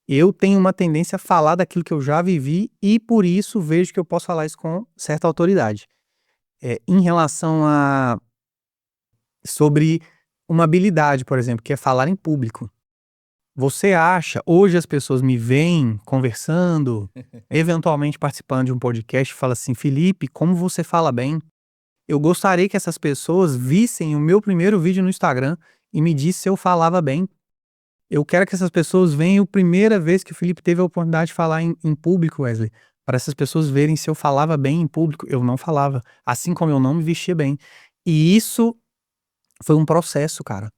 Eu tenho uma tendência a falar daquilo que eu já vivi e, por isso, vejo que eu posso falar isso com certa autoridade. Em relação a sobre uma habilidade, por exemplo, que é falar em público. Você acha hoje as pessoas me veem conversando, eventualmente participando de um podcast e fala assim: "Felipe, como você fala bem". Eu gostaria que essas pessoas vissem o meu primeiro vídeo no Instagram e me disse se eu falava bem. Eu quero que essas pessoas venham a primeira vez que o Felipe teve a oportunidade de falar em público, Wesley, para essas pessoas verem se eu falava bem em público. Eu não falava, assim como eu não me vestia bem. E isso foi um processo, cara.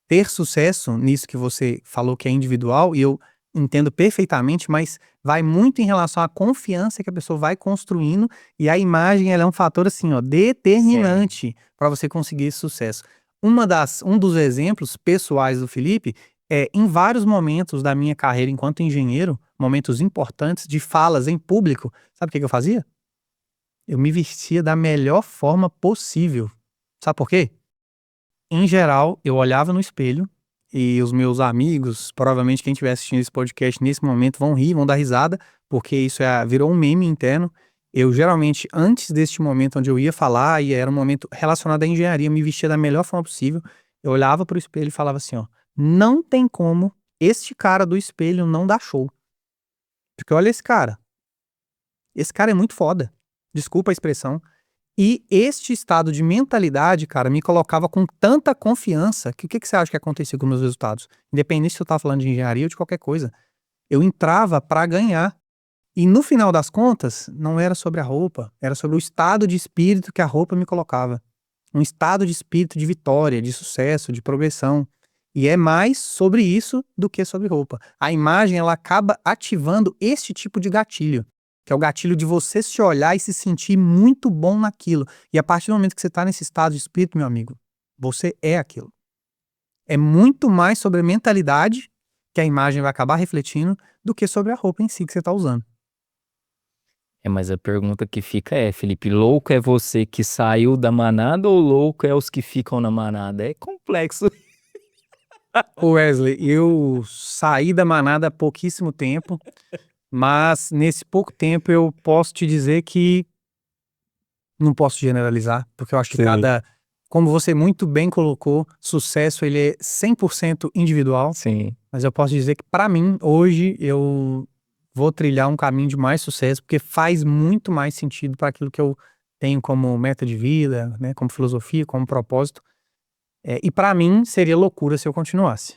Ter sucesso nisso que você falou que é individual, e eu entendo perfeitamente, mas vai muito em relação à confiança que a pessoa vai construindo, e a imagem ela é um fator assim, ó, sim. determinante para você conseguir esse sucesso. Um dos exemplos pessoais do Felipe é em vários momentos da minha carreira enquanto engenheiro, momentos importantes de falas em público, sabe o que que eu fazia? Eu me vestia da melhor forma possível. Sabe por quê? Em geral, eu olhava no espelho e os meus amigos, provavelmente quem estiver assistindo esse podcast nesse momento vão rir, vão dar risada, porque isso virou um meme interno. Eu geralmente, antes deste momento onde eu ia falar, e era um momento relacionado à engenharia, me vestia da melhor forma possível, eu olhava pro espelho e falava assim, ó, não tem como este cara do espelho não dar show. Porque olha esse cara é muito foda, desculpa a expressão. E este estado de mentalidade, cara, me colocava com tanta confiança que o que você acha que acontecia com meus resultados? Independente se eu tava falando de engenharia ou de qualquer coisa, eu entrava pra ganhar. E no final das contas, não era sobre a roupa, era sobre o estado de espírito que a roupa me colocava. Um estado de espírito de vitória, de sucesso, de progressão. E é mais sobre isso do que sobre roupa. A imagem, ela acaba ativando este tipo de gatilho, que é o gatilho de você se olhar e se sentir muito bom naquilo. E a partir do momento que você está nesse estado de espírito, meu amigo, você é aquilo. É muito mais sobre a mentalidade que a imagem vai acabar refletindo do que sobre a roupa em si que você está usando. Mas a pergunta que fica é, Felipe, louco é você que saiu da manada ou louco é os que ficam na manada? É complexo. Ô Wesley, eu saí da manada há pouquíssimo tempo, mas nesse pouco tempo eu posso te dizer que não posso generalizar, porque eu acho que como você muito bem colocou, sucesso ele é 100% individual, Sim. mas eu posso dizer que pra mim, hoje, eu vou trilhar um caminho de mais sucesso, porque faz muito mais sentido para aquilo que eu tenho como meta de vida, né, como filosofia, como propósito. E pra mim seria loucura se eu continuasse.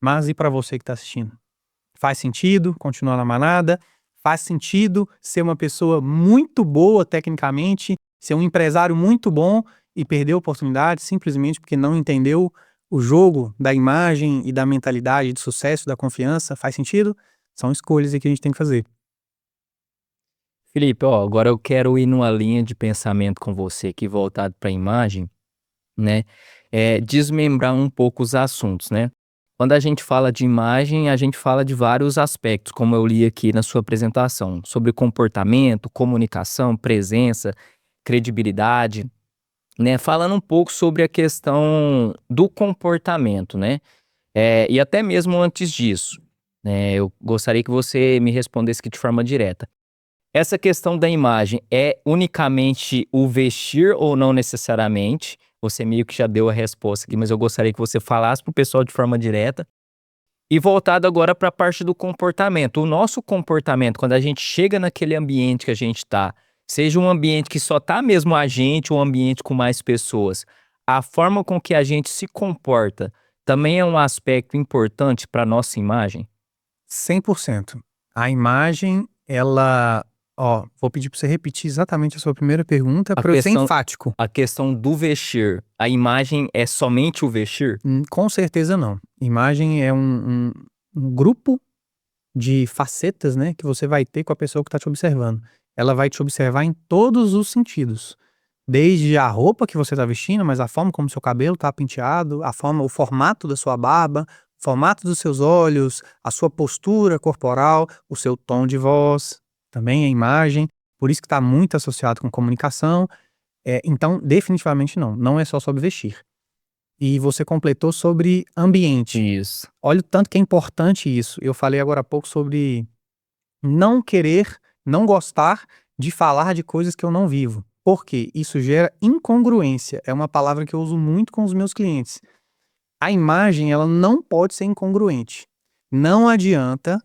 Mas e pra você que tá assistindo? Faz sentido continuar na manada? Faz sentido ser uma pessoa muito boa tecnicamente, ser um empresário muito bom e perder a oportunidade simplesmente porque não entendeu o jogo da imagem e da mentalidade de sucesso, da confiança? Faz sentido? São escolhas aí que a gente tem que fazer. Felipe, ó, agora eu quero ir numa linha de pensamento com você aqui voltado para a imagem, né? Desmembrar um pouco os assuntos, né? Quando a gente fala de imagem, a gente fala de vários aspectos, como eu li aqui na sua apresentação, sobre comportamento, comunicação, presença, credibilidade, né? Falando um pouco sobre a questão do comportamento, né? E até mesmo antes disso, né? Eu gostaria que você me respondesse aqui de forma direta. Essa questão da imagem é unicamente o vestir ou não necessariamente? Você meio que já deu a resposta aqui, mas eu gostaria que você falasse para o pessoal de forma direta. E voltado agora para a parte do comportamento. O nosso comportamento, quando a gente chega naquele ambiente que a gente está, seja um ambiente que só tá mesmo a gente ou um ambiente com mais pessoas, a forma com que a gente se comporta também é um aspecto importante para nossa imagem? 100%. A imagem, ela, vou pedir para você repetir exatamente a sua primeira pergunta A para eu ser questão enfático. a questão do vestir, a imagem é somente o vestir? Com certeza não. Imagem é um grupo de facetas, né, que você vai ter com a pessoa que está te observando. Ela vai te observar em todos os sentidos. Desde a roupa que você está vestindo, mas a forma como seu cabelo está penteado, o formato da sua barba, o formato dos seus olhos, a sua postura corporal, o seu tom de voz, também a imagem. Por isso que está muito associado com comunicação. Então, definitivamente não. Não é só sobre vestir. E você completou sobre ambiente. Isso. Olha o tanto que é importante isso. Eu falei agora há pouco sobre não querer, não gostar de falar de coisas que eu não vivo. Por quê? Isso gera incongruência. É uma palavra que eu uso muito com os meus clientes. A imagem, ela não pode ser incongruente. Não adianta,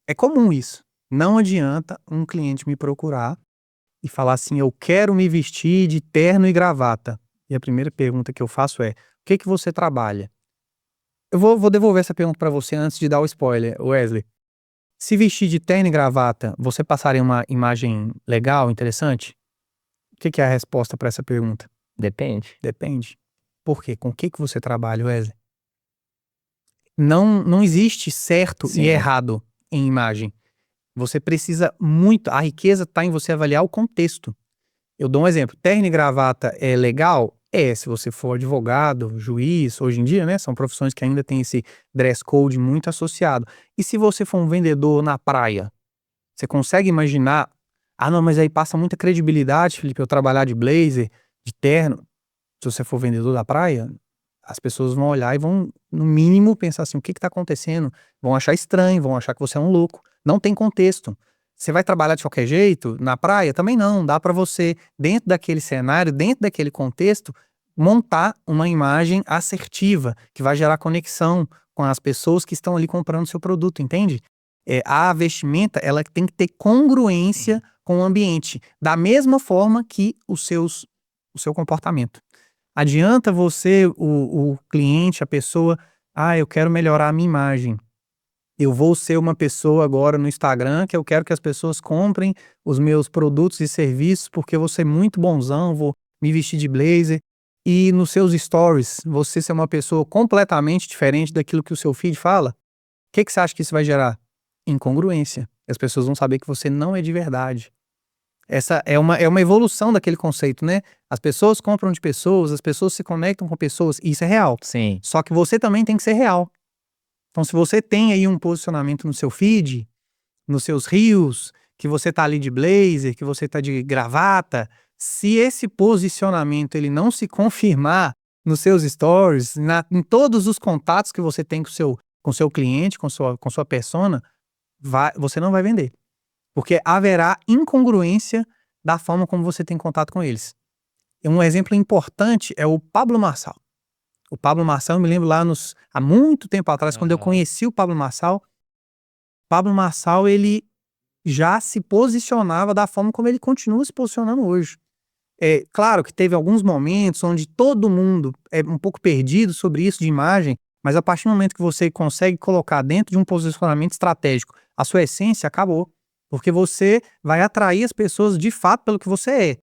é comum isso. Não adianta um cliente me procurar e falar assim: eu quero me vestir de terno e gravata. E a primeira pergunta que eu faço é: o que que você trabalha? Eu vou devolver essa pergunta para você antes de dar o spoiler, Wesley. Se vestir de terno e gravata, você passaria uma imagem legal, interessante? O que que é a resposta para essa pergunta? Depende. Depende. Por quê? Com o que que você trabalha, Wesley? Não existe certo e Sim. errado em imagem. Você precisa muito, a riqueza está em você avaliar o contexto. Eu dou um exemplo, terno e gravata é legal? Se você for advogado, juiz, hoje em dia, né, são profissões que ainda têm esse dress code muito associado. E se você for um vendedor na praia? Você consegue imaginar, não, mas aí passa muita credibilidade, Felipe, eu trabalhar de blazer, de terno. Se você for vendedor da praia, as pessoas vão olhar e vão, no mínimo, pensar assim: o que está acontecendo? Vão achar estranho, vão achar que você é um louco. Não tem contexto. Você vai trabalhar de qualquer jeito na praia? Também não. Dá para você, dentro daquele cenário, dentro daquele contexto, montar uma imagem assertiva que vai gerar conexão com as pessoas que estão ali comprando o seu produto, entende? A vestimenta, ela tem que ter congruência com o ambiente, da mesma forma que o seu comportamento. Adianta você, o cliente, a pessoa, eu quero melhorar a minha imagem. Eu vou ser uma pessoa agora no Instagram que eu quero que as pessoas comprem os meus produtos e serviços porque eu vou ser muito bonzão, vou me vestir de blazer. E nos seus stories, você ser uma pessoa completamente diferente daquilo que o seu feed fala, o que você acha que isso vai gerar? Incongruência. As pessoas vão saber que você não é de verdade. Essa é uma evolução daquele conceito, né? As pessoas compram de pessoas, as pessoas se conectam com pessoas, e isso é real. Sim. Só que você também tem que ser real. Então, se você tem aí um posicionamento no seu feed, nos seus reels, que você tá ali de blazer, que você tá de gravata, se esse posicionamento ele não se confirmar nos seus stories, em todos os contatos que você tem com seu cliente, com sua persona, você não vai vender. Porque haverá incongruência da forma como você tem contato com eles. E um exemplo importante é o Pablo Marçal. O Pablo Marçal, eu me lembro lá há muito tempo atrás, quando eu conheci o Pablo Marçal, ele já se posicionava da forma como ele continua se posicionando hoje. É claro que teve alguns momentos onde todo mundo é um pouco perdido sobre isso de imagem, mas a partir do momento que você consegue colocar dentro de um posicionamento estratégico a sua essência, acabou. Porque você vai atrair as pessoas de fato pelo que você é.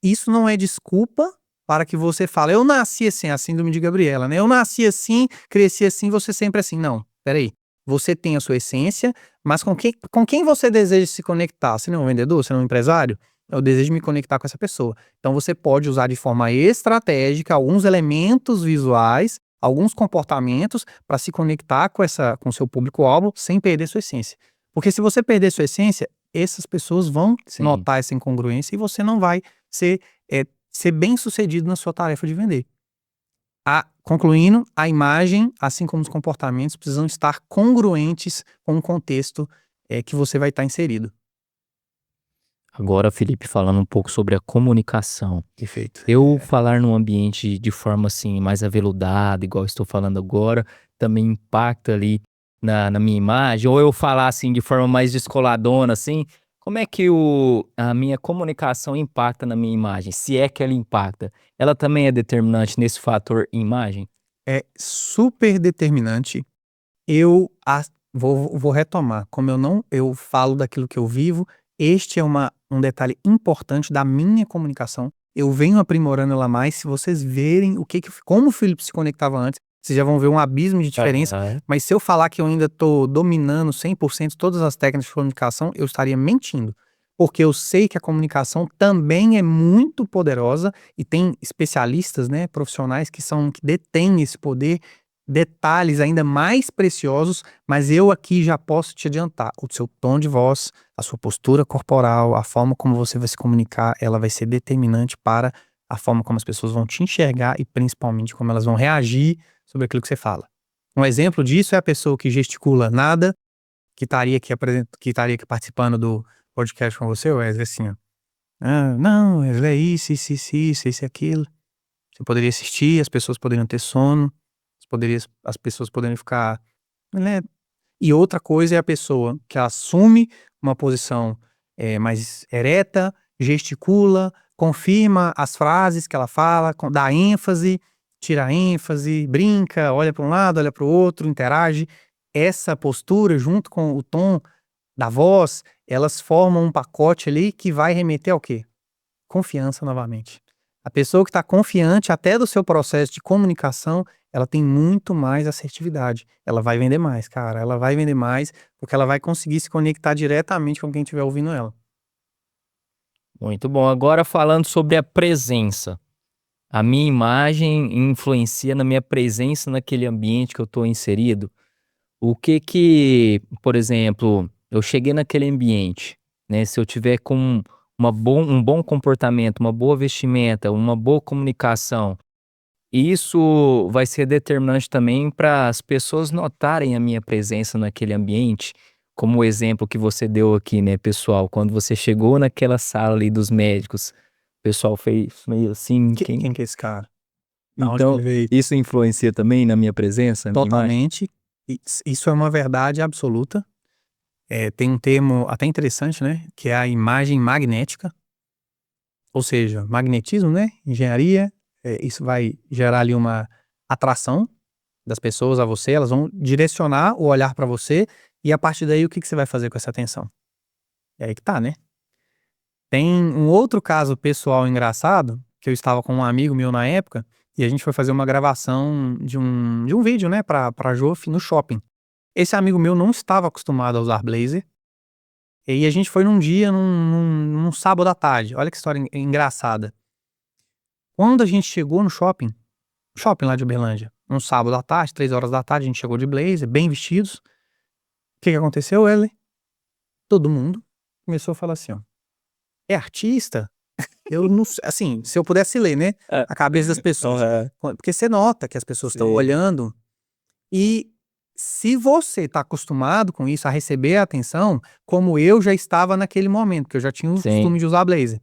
Isso não é desculpa para que você fale, eu nasci assim, a síndrome de Gabriela, né? Eu nasci assim, cresci assim, você sempre assim. Não, peraí. Você tem a sua essência, mas com quem você deseja se conectar? Você não é um vendedor? Você não é um empresário? Eu desejo me conectar com essa pessoa. Então você pode usar de forma estratégica alguns elementos visuais, alguns comportamentos para se conectar com o seu público-alvo sem perder sua essência. Porque se você perder sua essência, essas pessoas vão Sim. notar essa incongruência e você não vai ser bem sucedido na sua tarefa de vender. Concluindo, a imagem, assim como os comportamentos, precisam estar congruentes com o contexto que você vai estar inserido. Agora, Felipe, falando um pouco sobre a comunicação. Perfeito. Eu falar num ambiente de forma, assim, mais aveludada, igual estou falando agora, também impacta ali na minha imagem? Ou eu falar, assim, de forma mais descoladona, assim, como é que a minha comunicação impacta na minha imagem? Se é que ela impacta, ela também é determinante nesse fator imagem? É super determinante. Eu vou retomar, como eu falo daquilo que eu vivo, este é um detalhe importante da minha comunicação. Eu venho aprimorando ela mais. Se vocês verem como o Felipe se conectava antes, vocês já vão ver um abismo de diferença. Aham. Mas se eu falar que eu ainda estou dominando 100% todas as técnicas de comunicação, eu estaria mentindo. Porque eu sei que a comunicação também é muito poderosa e tem especialistas, né, profissionais que detêm esse poder, detalhes ainda mais preciosos, mas eu aqui já posso te adiantar: o seu tom de voz, a sua postura corporal, a forma como você vai se comunicar, ela vai ser determinante para a forma como as pessoas vão te enxergar e principalmente como elas vão reagir sobre aquilo que você fala. Um exemplo disso é a pessoa que gesticula nada, que estaria aqui participando do podcast com você, Wesley, assim, ó: não, Wesley, é isso e aquilo. Você poderia assistir, as pessoas poderiam ter sono, as pessoas poderiam ficar, né. E outra coisa é a pessoa que assume uma posição, mais ereta, gesticula, confirma as frases que ela fala, dá ênfase, tira ênfase, brinca, olha para um lado, olha para o outro, interage. Essa postura, junto com o tom da voz, elas formam um pacote ali que vai remeter ao quê? Confiança novamente. A pessoa que está confiante até do seu processo de comunicação, ela tem muito mais assertividade. Ela vai vender mais, cara. Ela vai vender mais porque ela vai conseguir se conectar diretamente com quem estiver ouvindo ela. Muito bom. Agora falando sobre a presença. A minha imagem influencia na minha presença naquele ambiente que eu estou inserido? O que que, por exemplo, eu cheguei naquele ambiente, né, se eu tiver com um bom comportamento, uma boa vestimenta, uma boa comunicação, isso vai ser determinante também para as pessoas notarem a minha presença naquele ambiente. como o exemplo que você deu aqui, né, pessoal, quando você chegou naquela sala ali dos médicos, o pessoal fez meio assim, Quem que é esse cara? Da onde que então ele veio? isso influencia também na minha presença, na minha imagem? Totalmente. Isso é uma verdade absoluta. Tem um termo até interessante, né, que é a imagem magnética, ou seja, magnetismo, né, engenharia, isso vai gerar ali uma atração das pessoas a você, elas vão direcionar o olhar para você, e a partir daí o que que você vai fazer com essa atenção? É aí que tá, né. Tem um outro caso pessoal engraçado, que eu estava com um amigo meu na época, e a gente foi fazer uma gravação de um vídeo, né, pra Jof no shopping. Esse amigo meu não estava acostumado a usar blazer, e a gente foi num dia, num sábado à tarde, olha que história engraçada. Quando a gente chegou no shopping lá de Uberlândia, um sábado à tarde, 3 horas da tarde, a gente chegou de blazer, bem vestidos. O que que aconteceu, Wesley? Todo mundo começou a falar assim, ó: "É artista?" Eu não s assim, se eu pudesse ler, né, É. a cabeça das pessoas. Aham. Porque você nota que as pessoas estão Sim. olhando, e se você tá acostumado com isso, a receber a atenção, como eu já estava naquele momento, que eu já tinha o Sim. costume de usar blazer.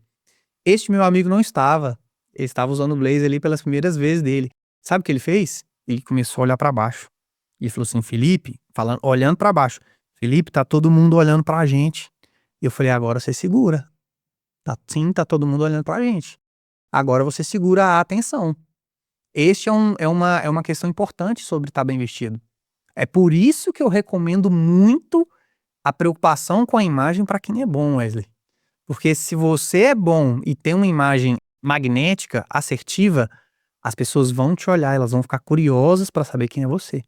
Este meu amigo não estava, ele estava usando blazer ali pelas primeiras vezes dele. Sabe o que ele fez? Ele começou a olhar pra baixo. Ele falou assim: "Felipe", falando olhando pra baixo, "Felipe, tá todo mundo olhando pra gente". E eu falei: "Agora você segura. Tá sim, tá todo mundo olhando pra gente. Agora você segura a atenção". Este é uma questão importante sobre estar bem vestido. É por isso que eu recomendo muito a preocupação com a imagem para quem é bom, Wesley. Porque se você é bom e tem uma imagem magnética, assertiva, as pessoas vão te olhar, elas vão ficar curiosas para saber quem é você.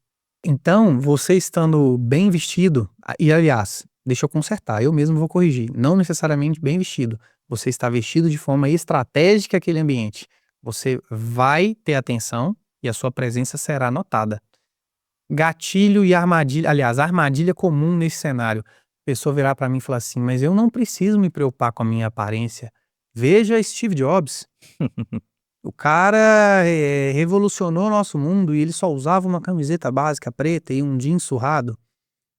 Então, você estando bem vestido, e aliás, deixa eu consertar, eu mesmo vou corrigir, não necessariamente bem vestido. Você está vestido de forma estratégica àquele ambiente. Você vai ter atenção e a sua presença será notada. Gatilho e armadilha, aliás, armadilha comum nesse cenário. A pessoa virar para mim e falar assim: "Mas eu não preciso me preocupar com a minha aparência. Veja Steve Jobs, o cara, revolucionou o nosso mundo e ele só usava uma camiseta básica preta e um jeans surrado".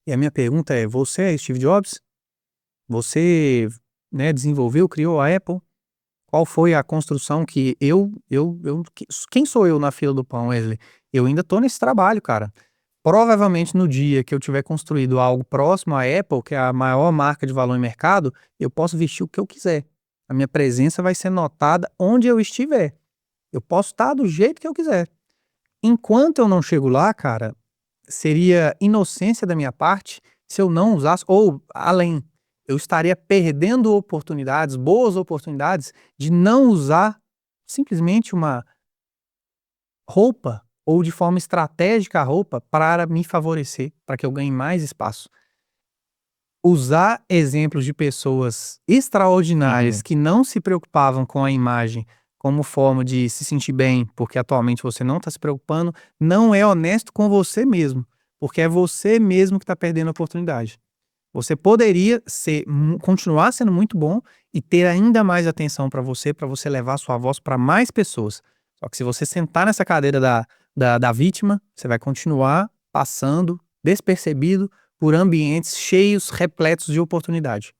E a minha pergunta é: você é Steve Jobs? Você, né, desenvolveu, criou a Apple? Qual foi a construção que quem sou eu na fila do pão, Wesley? Eu ainda tô nesse trabalho, cara. Provavelmente no dia que eu tiver construído algo próximo à Apple, que é a maior marca de valor em mercado, eu posso vestir o que eu quiser. A minha presença vai ser notada onde eu estiver. Eu posso estar do jeito que eu quiser. Enquanto eu não chego lá, cara, seria inocência da minha parte se eu não usasse, ou além, eu estaria perdendo oportunidades, boas oportunidades, de não usar simplesmente uma roupa ou de forma estratégica a roupa para me favorecer, para que eu ganhe mais espaço. Usar exemplos de pessoas extraordinárias Uhum. que não se preocupavam com a imagem como forma de se sentir bem, porque atualmente você não está se preocupando, não é honesto com você mesmo, porque é você mesmo que está perdendo a oportunidade. Você poderia continuar sendo muito bom e ter ainda mais atenção para você levar sua voz para mais pessoas. Só que se você sentar nessa cadeira da vítima, você vai continuar passando despercebido por ambientes cheios, repletos de oportunidade.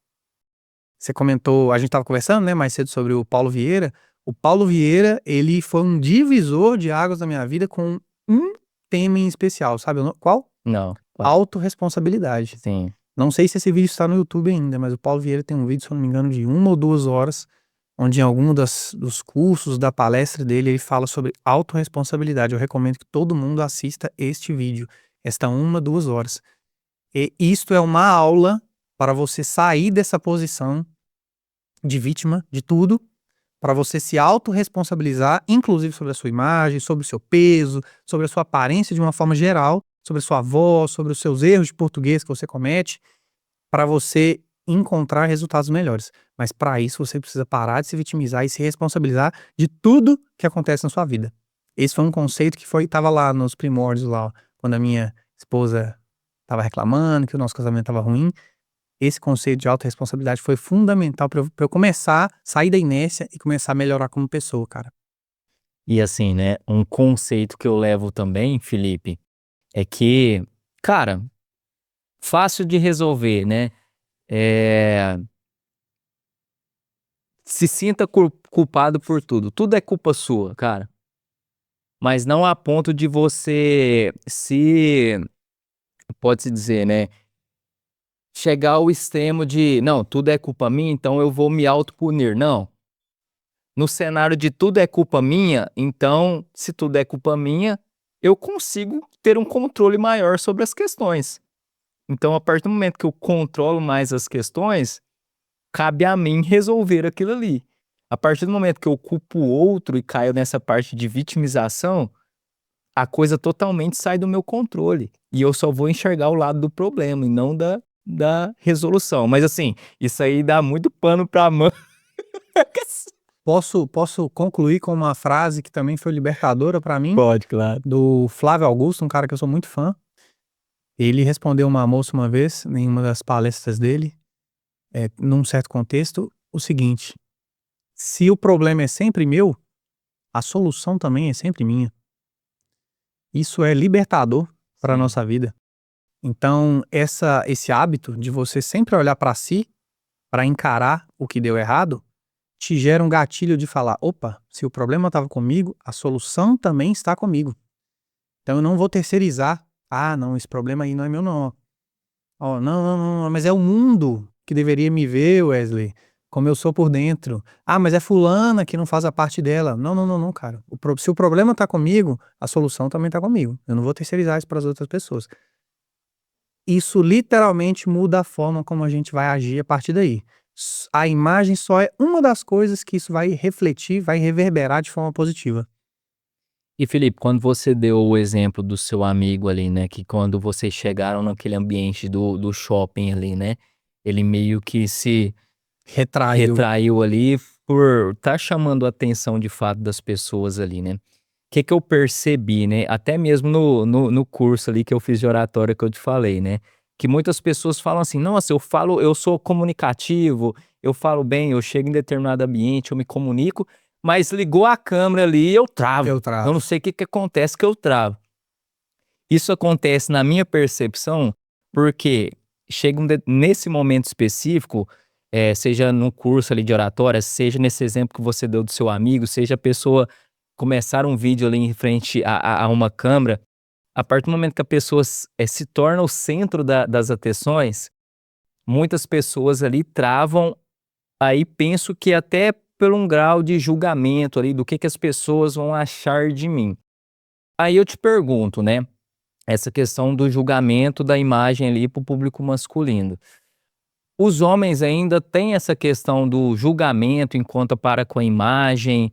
Você comentou, a gente estava conversando, né, mais cedo sobre o Paulo Vieira. O Paulo Vieira, ele foi um divisor de águas da minha vida com um tema em especial, sabe qual? Não, qual? Autorresponsabilidade. Sim. Não sei se esse vídeo está no YouTube ainda, mas o Paulo Vieira tem um vídeo, se eu não me engano, de 1 ou 2 horas, onde em algum dos cursos da palestra dele, ele fala sobre autorresponsabilidade. Eu recomendo que todo mundo assista este vídeo, esta 1, 2 horas. E isto é uma aula para você sair dessa posição de vítima de tudo, para você se autorresponsabilizar, inclusive sobre a sua imagem, sobre o seu peso, sobre a sua aparência de uma forma geral, sobre a sua voz, sobre os seus erros de português que você comete, para você encontrar resultados melhores. Mas para isso você precisa parar de se vitimizar e se responsabilizar de tudo que acontece na sua vida. Esse foi um conceito que estava lá nos primórdios lá, ó, quando a minha esposa estava reclamando que o nosso casamento estava ruim. Esse conceito de autorresponsabilidade foi fundamental para eu começar, sair da inércia e começar a melhorar como pessoa, cara. E assim, né, um conceito que eu levo também, Felipe, é que, cara, fácil de resolver, né? Se sinta culpado por tudo. Tudo é culpa sua, cara. Mas não a ponto de você pode-se dizer, né, chegar ao extremo de: "Não, tudo é culpa minha, então eu vou me autopunir". Não. No cenário de tudo é culpa minha, então, se tudo é culpa minha, eu consigo ter um controle maior sobre as questões. Então, a partir do momento que eu controlo mais as questões, cabe a mim resolver aquilo ali. A partir do momento que eu culpo o outro e caio nessa parte de vitimização, a coisa totalmente sai do meu controle. E eu só vou enxergar o lado do problema e não da resolução. Mas assim, isso aí dá muito pano pra manga. Posso concluir com uma frase que também foi libertadora para mim, Pode, claro. do Flávio Augusto, um cara que eu sou muito fã. Ele respondeu uma moça uma vez, em uma das palestras dele, num certo contexto, o seguinte: "Se o problema é sempre meu, a solução também é sempre minha". Isso é libertador para a Sim. nossa vida. Então esse hábito de você sempre olhar para si, para encarar o que deu errado, te gera um gatilho de falar: "Opa, se o problema estava comigo, a solução também está comigo. Então eu não vou terceirizar. Ah, não, esse problema aí não é meu não. Ó, não, não, não, mas é o mundo que deveria me ver, Wesley, como eu sou por dentro. Ah, mas é fulana que não faz a parte dela". Não, não, não, não, cara. Se o problema tá comigo, a solução também tá comigo. Eu não vou terceirizar isso para as outras pessoas. Isso literalmente muda a forma como a gente vai agir a partir daí. A imagem só é uma das coisas que isso vai refletir, vai reverberar de forma positiva. E Felipe, quando você deu o exemplo do seu amigo ali, né, que quando vocês chegaram naquele ambiente do shopping ali, né, ele meio que se Retraiu. retraiu ali por estar chamando a atenção de fato das pessoas ali, né. Que eu percebi, né, até mesmo no curso ali que eu fiz de oratória que eu te falei, né, que muitas pessoas falam assim: "Nossa, eu sou comunicativo, eu falo bem, eu chego em determinado ambiente, eu me comunico", mas ligou a câmera ali, eu travo. Eu Eu não travo. sei o que que acontece que eu travo. Isso acontece na minha percepção, porque chega nesse momento específico, seja no curso ali de oratória, seja nesse exemplo que você deu do seu amigo, seja a pessoa começar um vídeo ali em frente a uma câmera, a partir do momento que a pessoa se torna o centro das atenções, muitas pessoas ali travam, aí penso que até por um grau de julgamento ali do que as pessoas vão achar de mim. Aí eu te pergunto, né, essa questão do julgamento da imagem ali para o público masculino. Os homens ainda têm essa questão do julgamento enquanto para com a imagem,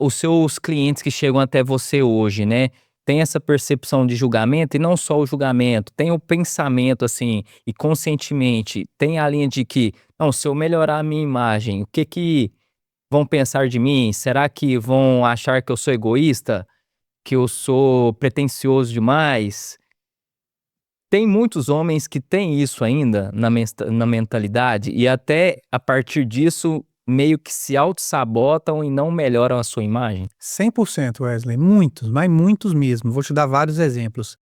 os seus clientes que chegam até você hoje, né, tem essa percepção de julgamento e não só o julgamento, tem o pensamento, assim, e conscientemente tem a linha de que: "Não, se eu melhorar a minha imagem, o que que vão pensar de mim? Será que vão achar que eu sou egoísta? Que eu sou pretensioso demais?". Tem muitos homens que têm isso ainda na mentalidade e até a partir disso meio que se autossabotam e não melhoram a sua imagem? 100%, Wesley, muitos, mas muitos mesmo. Vou te dar vários exemplos.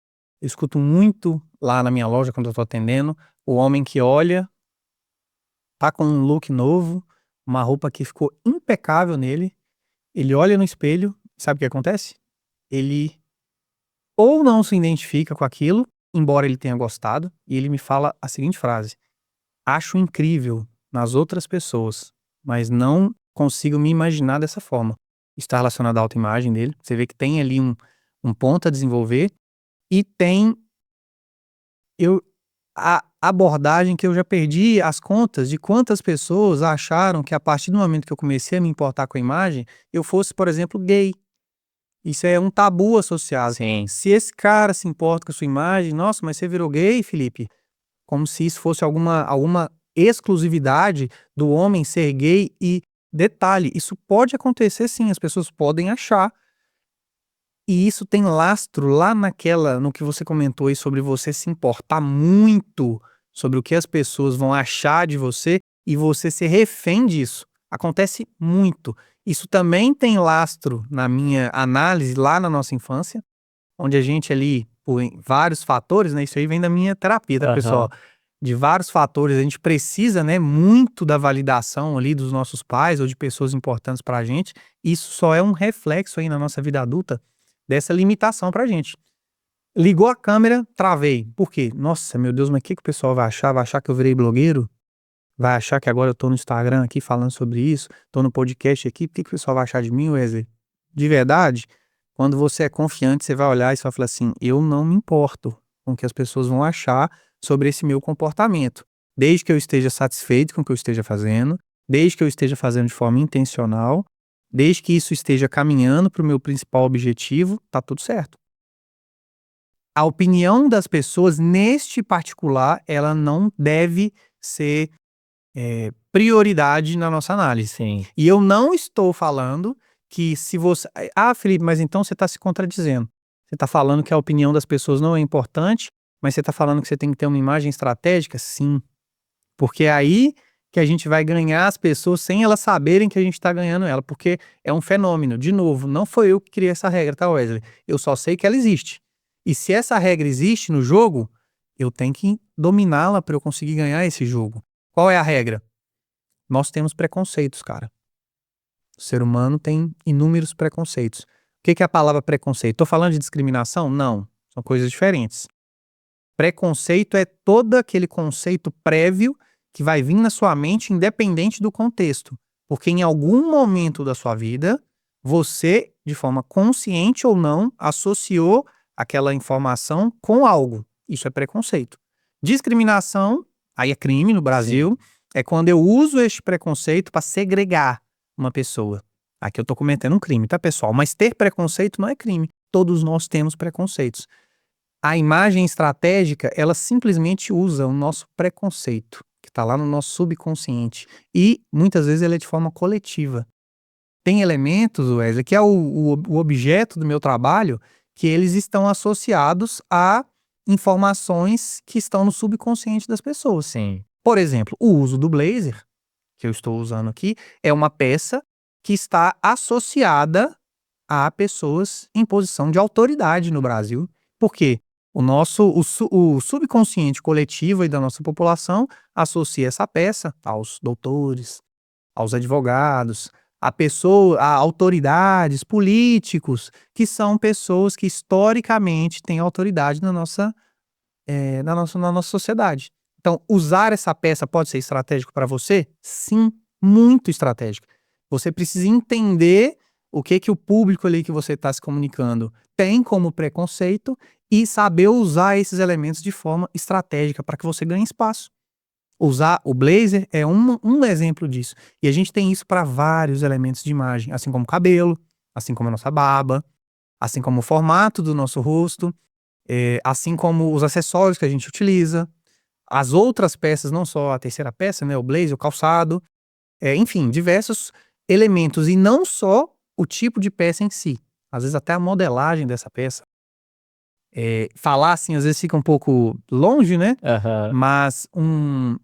Eu escuto muito lá na minha loja quando eu tô atendendo, o homem que olha, tá com um look novo, uma roupa que ficou impecável nele, ele olha no espelho, sabe o que acontece? Ele ou não se identifica com aquilo, embora ele tenha gostado, e ele me fala a seguinte frase: "Acho incrível nas outras pessoas, mas não consigo me imaginar dessa forma". Está relacionado à autoimagem dele, você vê que tem ali um ponto a desenvolver, e tem eu a abordagem que eu já perdi as contas de quantas pessoas acharam que a partir do momento que eu comecei a me importar com a imagem, eu fosse, por exemplo, gay. Isso é um tabu associado. Sim. Se esse cara se importa com a sua imagem: "Nossa, mas você virou gay, Felipe?". Como se isso fosse alguma exclusividade do homem ser gay, e detalhe, isso pode acontecer sim, as pessoas podem achar, e isso tem lastro lá no que você comentou aí sobre você se importar muito sobre o que as pessoas vão achar de você, e você ser refém disso. Acontece muito. Isso também tem lastro na minha análise lá na nossa infância, onde a gente ali por vários fatores, né? Isso aí vem da minha terapia, tá, pessoal? De vários fatores, a gente precisa, né, muito da validação ali dos nossos pais ou de pessoas importantes pra gente. Isso só é um reflexo aí na nossa vida adulta dessa limitação pra gente. Ligou a câmera, travei. Por quê? Nossa, meu Deus, mas o que o pessoal vai achar? Vai achar que eu virei blogueiro? Vai achar que agora eu tô no Instagram aqui falando sobre isso? Tô no podcast aqui? O que o pessoal vai achar de mim, Wesley? De verdade, quando você é confiante, você vai olhar e você vai falar assim: eu não me importo com o que as pessoas vão achar sobre esse meu comportamento. Desde que eu esteja satisfeito com o que eu esteja fazendo, desde que eu esteja fazendo de forma intencional, desde que isso esteja caminhando para o meu principal objetivo, tá tudo certo. A opinião das pessoas, neste particular, ela não deve ser prioridade na nossa análise. Sim. E eu não estou falando que se você... Ah, Felipe, mas então você está se contradizendo. Você está falando que a opinião das pessoas não é importante, mas você está falando que você tem que ter uma imagem estratégica? Sim. Porque é aí que a gente vai ganhar as pessoas sem elas saberem que a gente está ganhando ela. Porque é um fenômeno. De novo, não foi eu que criei essa regra, tá, Wesley? Eu só sei que ela existe. E se essa regra existe no jogo, eu tenho que dominá-la para eu conseguir ganhar esse jogo. Qual é a regra? Nós temos preconceitos, cara. O ser humano tem inúmeros preconceitos. O que é a palavra preconceito? Estou falando de discriminação? Não. São coisas diferentes. Preconceito é todo aquele conceito prévio que vai vir na sua mente independente do contexto. Porque em algum momento da sua vida, você, de forma consciente ou não, associou aquela informação com algo. Isso é preconceito. Discriminação, aí é crime no Brasil, é quando eu uso este preconceito para segregar uma pessoa. Aqui eu estou cometendo um crime, tá, pessoal? Mas ter preconceito não é crime. Todos nós temos preconceitos. A imagem estratégica, ela simplesmente usa o nosso preconceito, que está lá no nosso subconsciente. E, muitas vezes, ele é de forma coletiva. Tem elementos, Wesley, que é o objeto do meu trabalho, que eles estão associados a informações que estão no subconsciente das pessoas. Sim. Por exemplo, o uso do blazer, que eu estou usando aqui, é uma peça que está associada a pessoas em posição de autoridade no Brasil. Por quê? O subconsciente coletivo aí da nossa população associa essa peça aos doutores, aos advogados, a autoridades, políticos, que são pessoas que historicamente têm autoridade na nossa sociedade. Então, usar essa peça pode ser estratégico para você? Sim, muito estratégico. Você precisa entender o que o público ali que você está se comunicando tem como preconceito e saber usar esses elementos de forma estratégica para que você ganhe espaço. Usar o blazer é um exemplo disso. E a gente tem isso para vários elementos de imagem, assim como o cabelo, assim como a nossa barba, assim como o formato do nosso rosto, assim como os acessórios que a gente utiliza, as outras peças, não só a terceira peça, né, o blazer, o calçado, enfim, diversos elementos e não só o tipo de peça em si. Às vezes até a modelagem dessa peça. Falar assim, às vezes fica um pouco longe, né? Mas um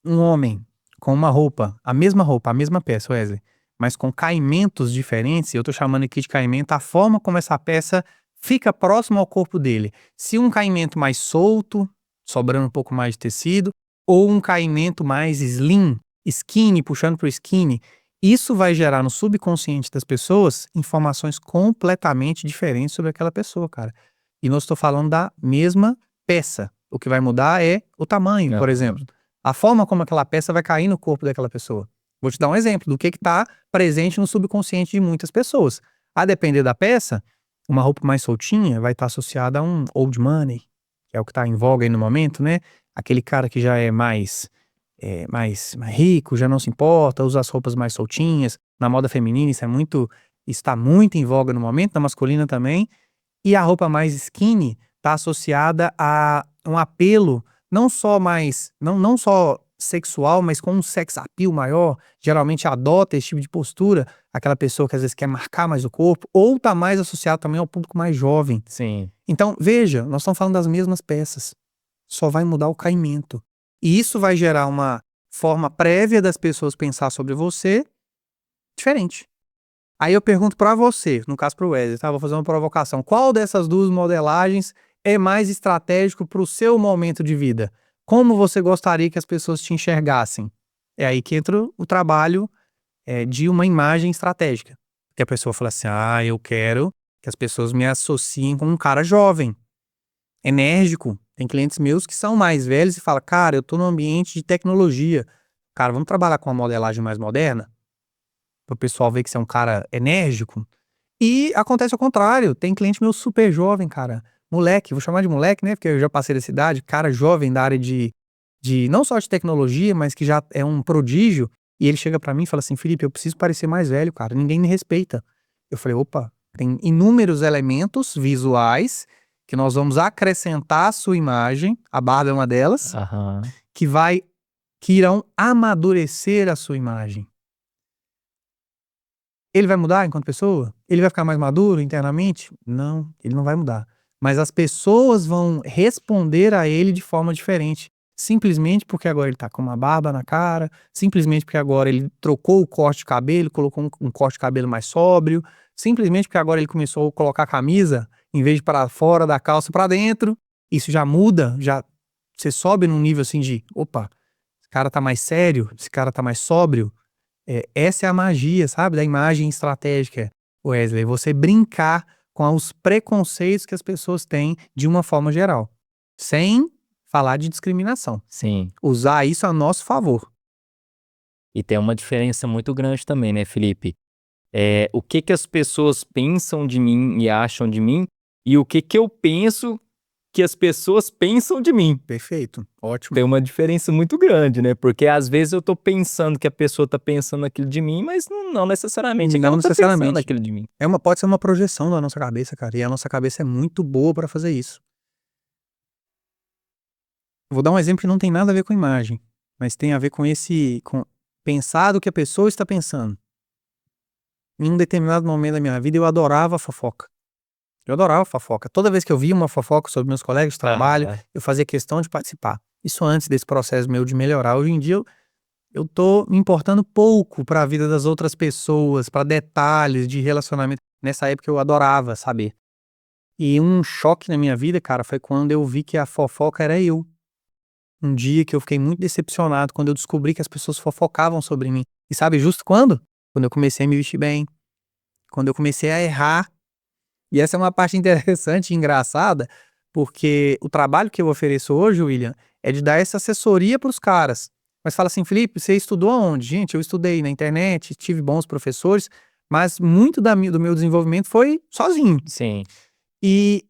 homem com uma roupa, a mesma peça, Wesley, mas com caimentos diferentes, eu tô chamando aqui de caimento a forma como essa peça fica próximo ao corpo dele. Se um caimento mais solto, sobrando um pouco mais de tecido, ou um caimento mais slim, skinny, puxando pro skinny, isso vai gerar no subconsciente das pessoas informações completamente diferentes sobre aquela pessoa, cara. E não estou falando da mesma peça. O que vai mudar é o tamanho, por exemplo. A forma como aquela peça vai cair no corpo daquela pessoa. Vou te dar um exemplo do que está presente no subconsciente de muitas pessoas. A depender da peça, uma roupa mais soltinha vai estar associada a um old money, que é o que está em voga aí no momento, né? Aquele cara que já é mais rico, já não se importa, usa as roupas mais soltinhas. Na moda feminina está muito em voga no momento, na masculina também. E a roupa mais skinny está associada a um apelo não só sexual, mas com um sex appeal maior. Geralmente adota esse tipo de postura, aquela pessoa que às vezes quer marcar mais o corpo, ou está mais associado também ao público mais jovem. Sim. Então, veja, nós estamos falando das mesmas peças, só vai mudar o caimento. E isso vai gerar uma forma prévia das pessoas pensar sobre você diferente. Aí eu pergunto pra você, no caso pro Wesley, tá? Vou fazer uma provocação. Qual dessas duas modelagens é mais estratégico para o seu momento de vida? Como você gostaria que as pessoas te enxergassem? É aí que entra o trabalho de uma imagem estratégica. Que a pessoa fala assim, eu quero que as pessoas me associem com um cara jovem, enérgico. Tem clientes meus que são mais velhos e falam, cara, eu tô num ambiente de tecnologia. Cara, vamos trabalhar com uma modelagem mais moderna? Para o pessoal ver que você é um cara enérgico. E acontece ao contrário, tem cliente meu super jovem, cara, moleque, vou chamar de moleque, né, porque eu já passei dessa idade, cara jovem da área de não só de tecnologia, mas que já é um prodígio, e ele chega pra mim e fala assim: "Felipe, eu preciso parecer mais velho, cara, ninguém me respeita". Eu falei: "Opa, tem inúmeros elementos visuais que nós vamos acrescentar à sua imagem, a barba é uma delas, Aham. que irão amadurecer a sua imagem". Ele vai mudar enquanto pessoa? Ele vai ficar mais maduro internamente? Não, ele não vai mudar. Mas as pessoas vão responder a ele de forma diferente. Simplesmente porque agora ele tá com uma barba na cara, simplesmente porque agora ele trocou o corte de cabelo, colocou um corte de cabelo mais sóbrio, simplesmente porque agora ele começou a colocar a camisa, em vez de para fora da calça para dentro. Isso já muda, já você sobe num nível assim de, opa, esse cara tá mais sério, esse cara tá mais sóbrio. Essa é a magia, sabe, da imagem estratégica, Wesley, você brincar com os preconceitos que as pessoas têm de uma forma geral, sem falar de discriminação. Sim. Usar isso a nosso favor. E tem uma diferença muito grande também, né, Felipe? O que que as pessoas pensam de mim e acham de mim, e o que que eu penso que as pessoas pensam de mim. Perfeito, ótimo. Tem uma diferença muito grande, né, porque às vezes eu tô pensando que a pessoa tá pensando aquilo de mim, mas não necessariamente Não ela tá pensando necessariamente. aquilo de mim. Pode ser uma projeção da nossa cabeça, cara, e a nossa cabeça é muito boa pra fazer isso. Vou dar um exemplo que não tem nada a ver com imagem, mas tem a ver com pensar do que a pessoa está pensando. Em um determinado momento da minha vida eu adorava fofoca. Eu adorava fofoca. Toda vez que eu via uma fofoca sobre meus colegas de trabalho, Aham. eu fazia questão de participar. Isso antes desse processo meu de melhorar. Hoje em dia eu tô me importando pouco para a vida das outras pessoas, para detalhes de relacionamento. Nessa época eu adorava saber. E um choque na minha vida, cara, foi quando eu vi que a fofoca era eu. Um dia que eu fiquei muito decepcionado quando eu descobri que as pessoas fofocavam sobre mim. E sabe justo quando? Quando eu comecei a me vestir bem, quando eu comecei a errar. E essa é uma parte interessante e engraçada, porque o trabalho que eu ofereço hoje, William, é de dar essa assessoria para os caras. Mas fala assim: "Felipe, você estudou aonde?". Gente, eu estudei na internet, tive bons professores, mas muito do meu desenvolvimento foi sozinho. Sim. E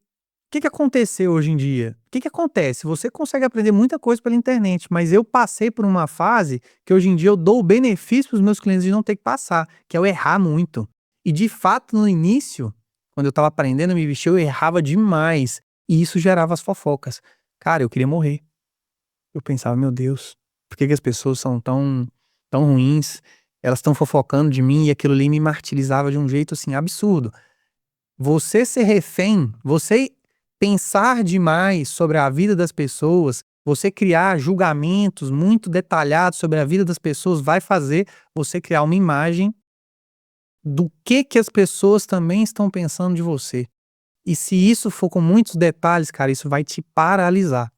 o que aconteceu hoje em dia? O que acontece? Você consegue aprender muita coisa pela internet, mas eu passei por uma fase que hoje em dia eu dou o benefício para os meus clientes de não ter que passar, que é eu errar muito. E de fato, no início, quando eu estava aprendendo a me vestir, eu errava demais. E isso gerava as fofocas. Cara, eu queria morrer. Eu pensava, meu Deus, por que as pessoas são tão ruins? Elas estão fofocando de mim e aquilo ali me martirizava de um jeito assim absurdo. Você ser refém, você pensar demais sobre a vida das pessoas, você criar julgamentos muito detalhados sobre a vida das pessoas, vai fazer você criar uma imagem do que as pessoas também estão pensando de você. E se isso for com muitos detalhes, cara, isso vai te paralisar.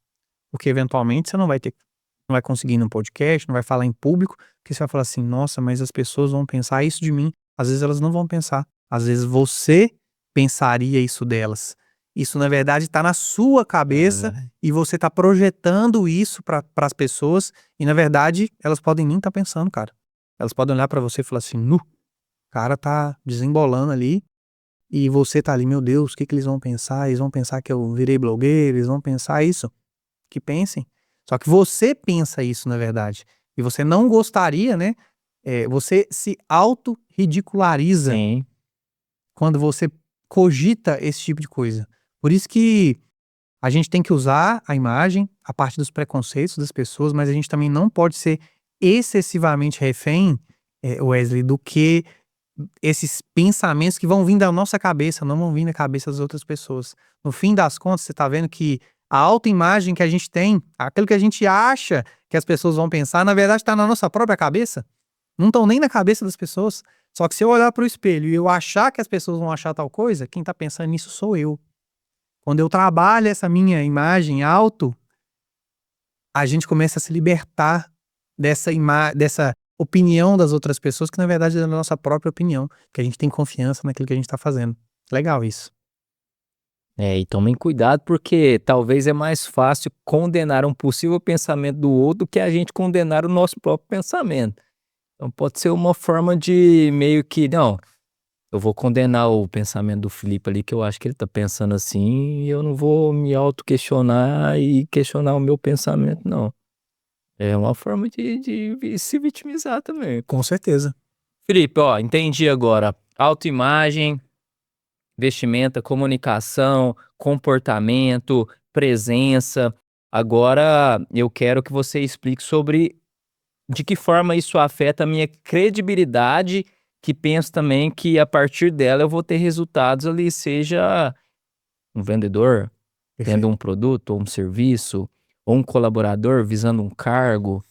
Porque eventualmente você não vai conseguir ir num podcast, não vai falar em público, porque você vai falar assim: "Nossa, mas as pessoas vão pensar isso de mim". Às vezes elas não vão pensar. Às vezes você pensaria isso delas. Isso na verdade está na sua cabeça Aham. e você está projetando isso para as pessoas e na verdade elas podem nem estar pensando, cara. Elas podem olhar para você e falar assim: "Nu, o cara tá desembolando ali", e você tá ali: "Meu Deus, o que que eles vão pensar? Eles vão pensar que eu virei blogueiro, eles vão pensar isso". Que pensem. Só que você pensa isso, na verdade. E você não gostaria, né, você se auto-ridiculariza Sim. quando você cogita esse tipo de coisa. Por isso que a gente tem que usar a imagem, a parte dos preconceitos das pessoas, mas a gente também não pode ser excessivamente refém, Wesley, do que esses pensamentos que vão vir da nossa cabeça, não vão vir da cabeça das outras pessoas. No fim das contas, você tá vendo que a autoimagem que a gente tem, aquilo que a gente acha que as pessoas vão pensar, na verdade tá na nossa própria cabeça. Não estão nem na cabeça das pessoas. Só que se eu olhar para o espelho e eu achar que as pessoas vão achar tal coisa, quem tá pensando nisso sou eu. Quando eu trabalho essa minha imagem alto, a gente começa a se libertar dessa opinião das outras pessoas, que na verdade é a nossa própria opinião, que a gente tem confiança naquilo que a gente tá fazendo. Legal isso. E tomem cuidado, porque talvez é mais fácil condenar um possível pensamento do outro do que a gente condenar o nosso próprio pensamento. Então pode ser uma forma de meio que, não, eu vou condenar o pensamento do Felipe ali, que eu acho que ele tá pensando assim, e eu não vou me auto-questionar e questionar o meu pensamento, não. É uma forma de se vitimizar também. Com certeza. Felipe, ó, entendi agora. Autoimagem, vestimenta, comunicação, comportamento, presença. Agora eu quero que você explique sobre de que forma isso afeta a minha credibilidade, que penso também que a partir dela eu vou ter resultados ali, seja um vendedor tendo Perfeito. um produto ou um serviço, ou um colaborador visando um cargo.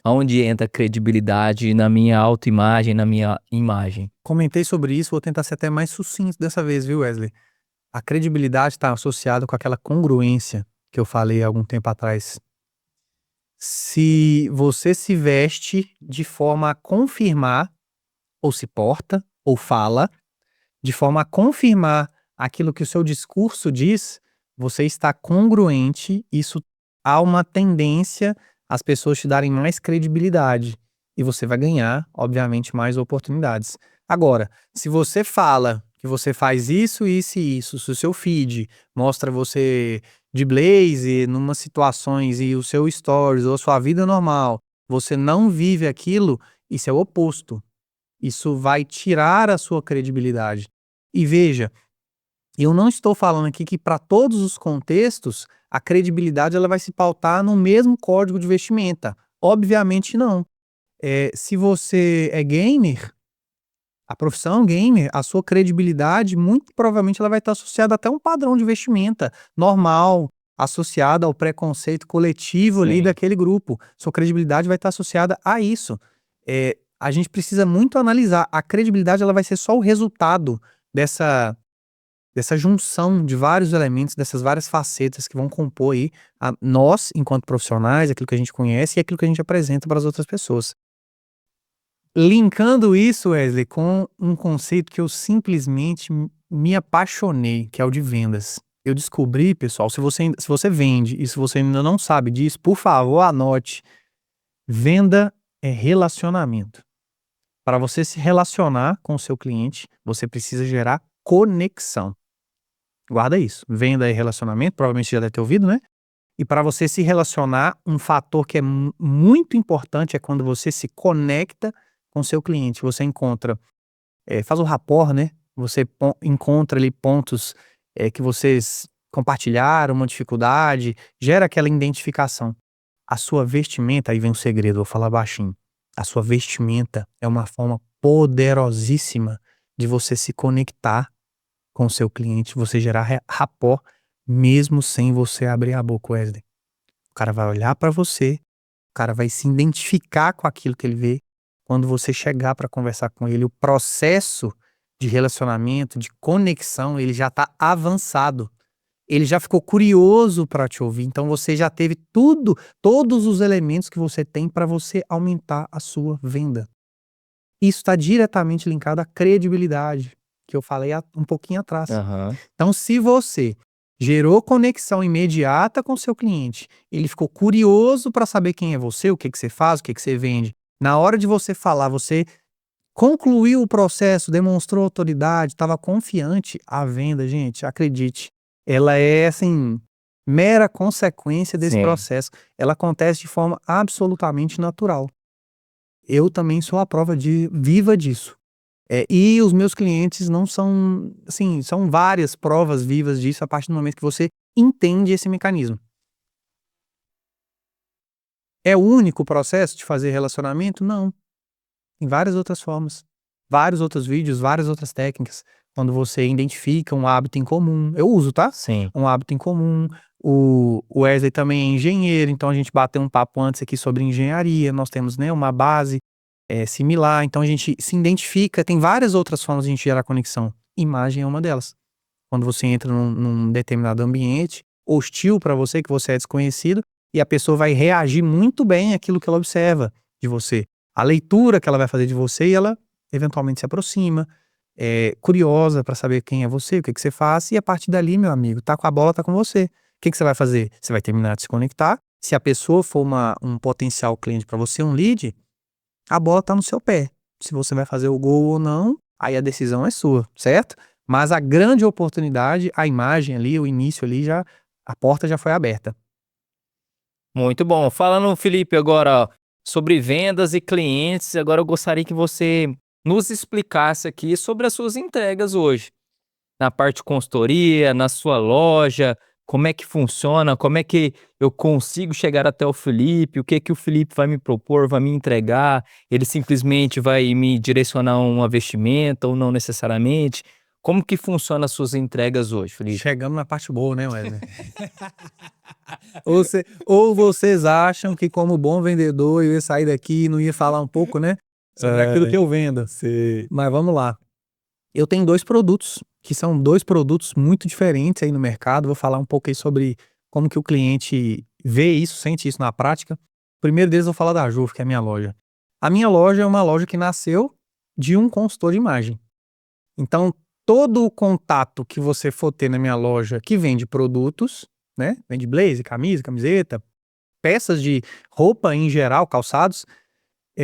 Aonde entra a credibilidade na minha autoimagem, na minha imagem? Comentei sobre isso, vou tentar ser até mais sucinto dessa vez, viu, Wesley? A credibilidade está associada com aquela congruência que eu falei há algum tempo atrás. Se você se veste de forma a confirmar, ou se porta, ou fala, de forma a confirmar aquilo que o seu discurso diz, você está congruente, isso há uma tendência às pessoas te darem mais credibilidade e você vai ganhar, obviamente, mais oportunidades. Agora, se você fala que você faz isso, isso e isso, se o seu feed mostra você de blaze numa situações e o seu stories ou a sua vida normal, você não vive aquilo, isso é o oposto. Isso vai tirar a sua credibilidade. E veja, eu não estou falando aqui que para todos os contextos a credibilidade ela vai se pautar no mesmo código de vestimenta. Obviamente não. Se você é gamer, a profissão gamer, a sua credibilidade muito provavelmente ela vai estar associada até a um padrão de vestimenta normal, associada ao preconceito coletivo ali Sim. daquele grupo. Sua credibilidade vai estar associada a isso. A gente precisa muito analisar. A credibilidade ela vai ser só o resultado dessa junção de vários elementos, dessas várias facetas que vão compor aí nós, enquanto profissionais, aquilo que a gente conhece e aquilo que a gente apresenta para as outras pessoas. Linkando isso, Wesley, com um conceito que eu simplesmente me apaixonei, que é o de vendas. Eu descobri, pessoal, se você vende e se você ainda não sabe disso, por favor, anote. Venda é relacionamento. Para você se relacionar com o seu cliente, você precisa gerar conexão. Guarda isso. Venda é relacionamento, provavelmente você já deve ter ouvido, né? E para você se relacionar, um fator que é muito importante é quando você se conecta com o seu cliente. Você encontra, faz o rapport, né? Você encontra ali pontos que vocês compartilharam, uma dificuldade, gera aquela identificação. A sua vestimenta, aí vem um segredo, vou falar baixinho. A sua vestimenta é uma forma poderosíssima de você se conectar com o seu cliente, você gerar rapport, mesmo sem você abrir a boca, Wesley. O cara vai olhar para você, o cara vai se identificar com aquilo que ele vê. Quando você chegar para conversar com ele, o processo de relacionamento, de conexão, ele já está avançado. Ele já ficou curioso para te ouvir, então você já teve todos os elementos que você tem para você aumentar a sua venda. Isso está diretamente linkado à credibilidade, que eu falei um pouquinho atrás. Aham. Então, se você gerou conexão imediata com o seu cliente, ele ficou curioso para saber quem é você, o que que você faz, o que que você vende. Na hora de você falar, você concluiu o processo, demonstrou autoridade, estava confiante, a venda, gente, acredite, ela é assim, mera consequência desse Sim. processo. Ela acontece de forma absolutamente natural. Eu também sou a prova viva disso. E os meus clientes não são, assim, são várias provas vivas disso a partir do momento que você entende esse mecanismo. É o único processo de fazer relacionamento? Não. Tem várias outras formas. Vários outros vídeos, várias outras técnicas. Quando você identifica um hábito em comum. Eu uso, tá? Sim. Um hábito em comum. O Wesley também é engenheiro, então a gente bateu um papo antes aqui sobre engenharia. Nós temos, né, uma base similar, então a gente se identifica. Tem várias outras formas de a gente gerar conexão. Imagem é uma delas. quando você entra num determinado ambiente hostil para você, que você é desconhecido, e a pessoa vai reagir muito bem àquilo que ela observa de você. A leitura que ela vai fazer de você, e ela eventualmente se aproxima, é curiosa para saber quem é você, o que você faz, e a partir dali, meu amigo, tá com a bola, tá com você. O que você vai fazer? Você vai terminar de se conectar. Se a pessoa for um potencial cliente para você, um lead, a bola tá no seu pé. Se você vai fazer o gol ou não, aí a decisão é sua, certo? Mas a grande oportunidade, a imagem ali, o início ali, a porta já foi aberta. Muito bom. Falando, Felipe, agora ó, sobre vendas e clientes, agora eu gostaria que você nos explicasse aqui sobre as suas entregas hoje. Na parte de consultoria, na sua loja, como é que funciona, como é que eu consigo chegar até o Felipe, o que que o Felipe vai me propor, vai me entregar, ele simplesmente vai me direcionar uma vestimenta ou não necessariamente. Como que funciona as suas entregas hoje, Felipe? Chegamos na parte boa, né, Wesley? Ou vocês acham que, como bom vendedor, eu ia sair daqui e não ia falar um pouco, né, sobre aquilo que eu vendo. Sim. Mas vamos lá. Eu tenho 2 produtos, que são 2 produtos muito diferentes aí no mercado. Vou falar um pouco aí sobre como que o cliente vê isso, sente isso na prática. Primeiro deles, eu vou falar da Juf, que é a minha loja. A minha loja é uma loja que nasceu de um consultor de imagem. Então, todo o contato que você for ter na minha loja que vende produtos, né, vende blazer, camisa, camiseta, peças de roupa em geral, calçados,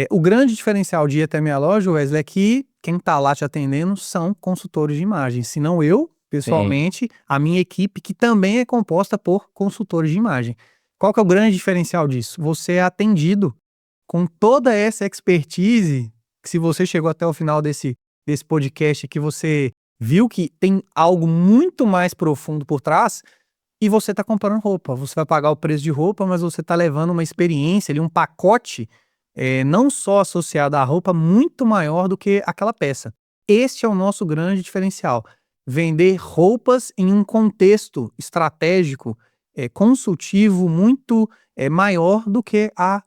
o grande diferencial de ir até a minha loja, Wesley, é que quem tá lá te atendendo são consultores de imagem, se não eu, pessoalmente, a minha equipe, que também é composta por consultores de imagem. Qual que é o grande diferencial disso? Você é atendido com toda essa expertise, que se você chegou até o final desse podcast, que você viu que tem algo muito mais profundo por trás, e você tá comprando roupa. Você vai pagar o preço de roupa, mas você tá levando uma experiência ali, um pacote, não só associado à roupa, muito maior do que aquela peça. Este é o nosso grande diferencial. Vender roupas em um contexto estratégico, consultivo, muito maior do que a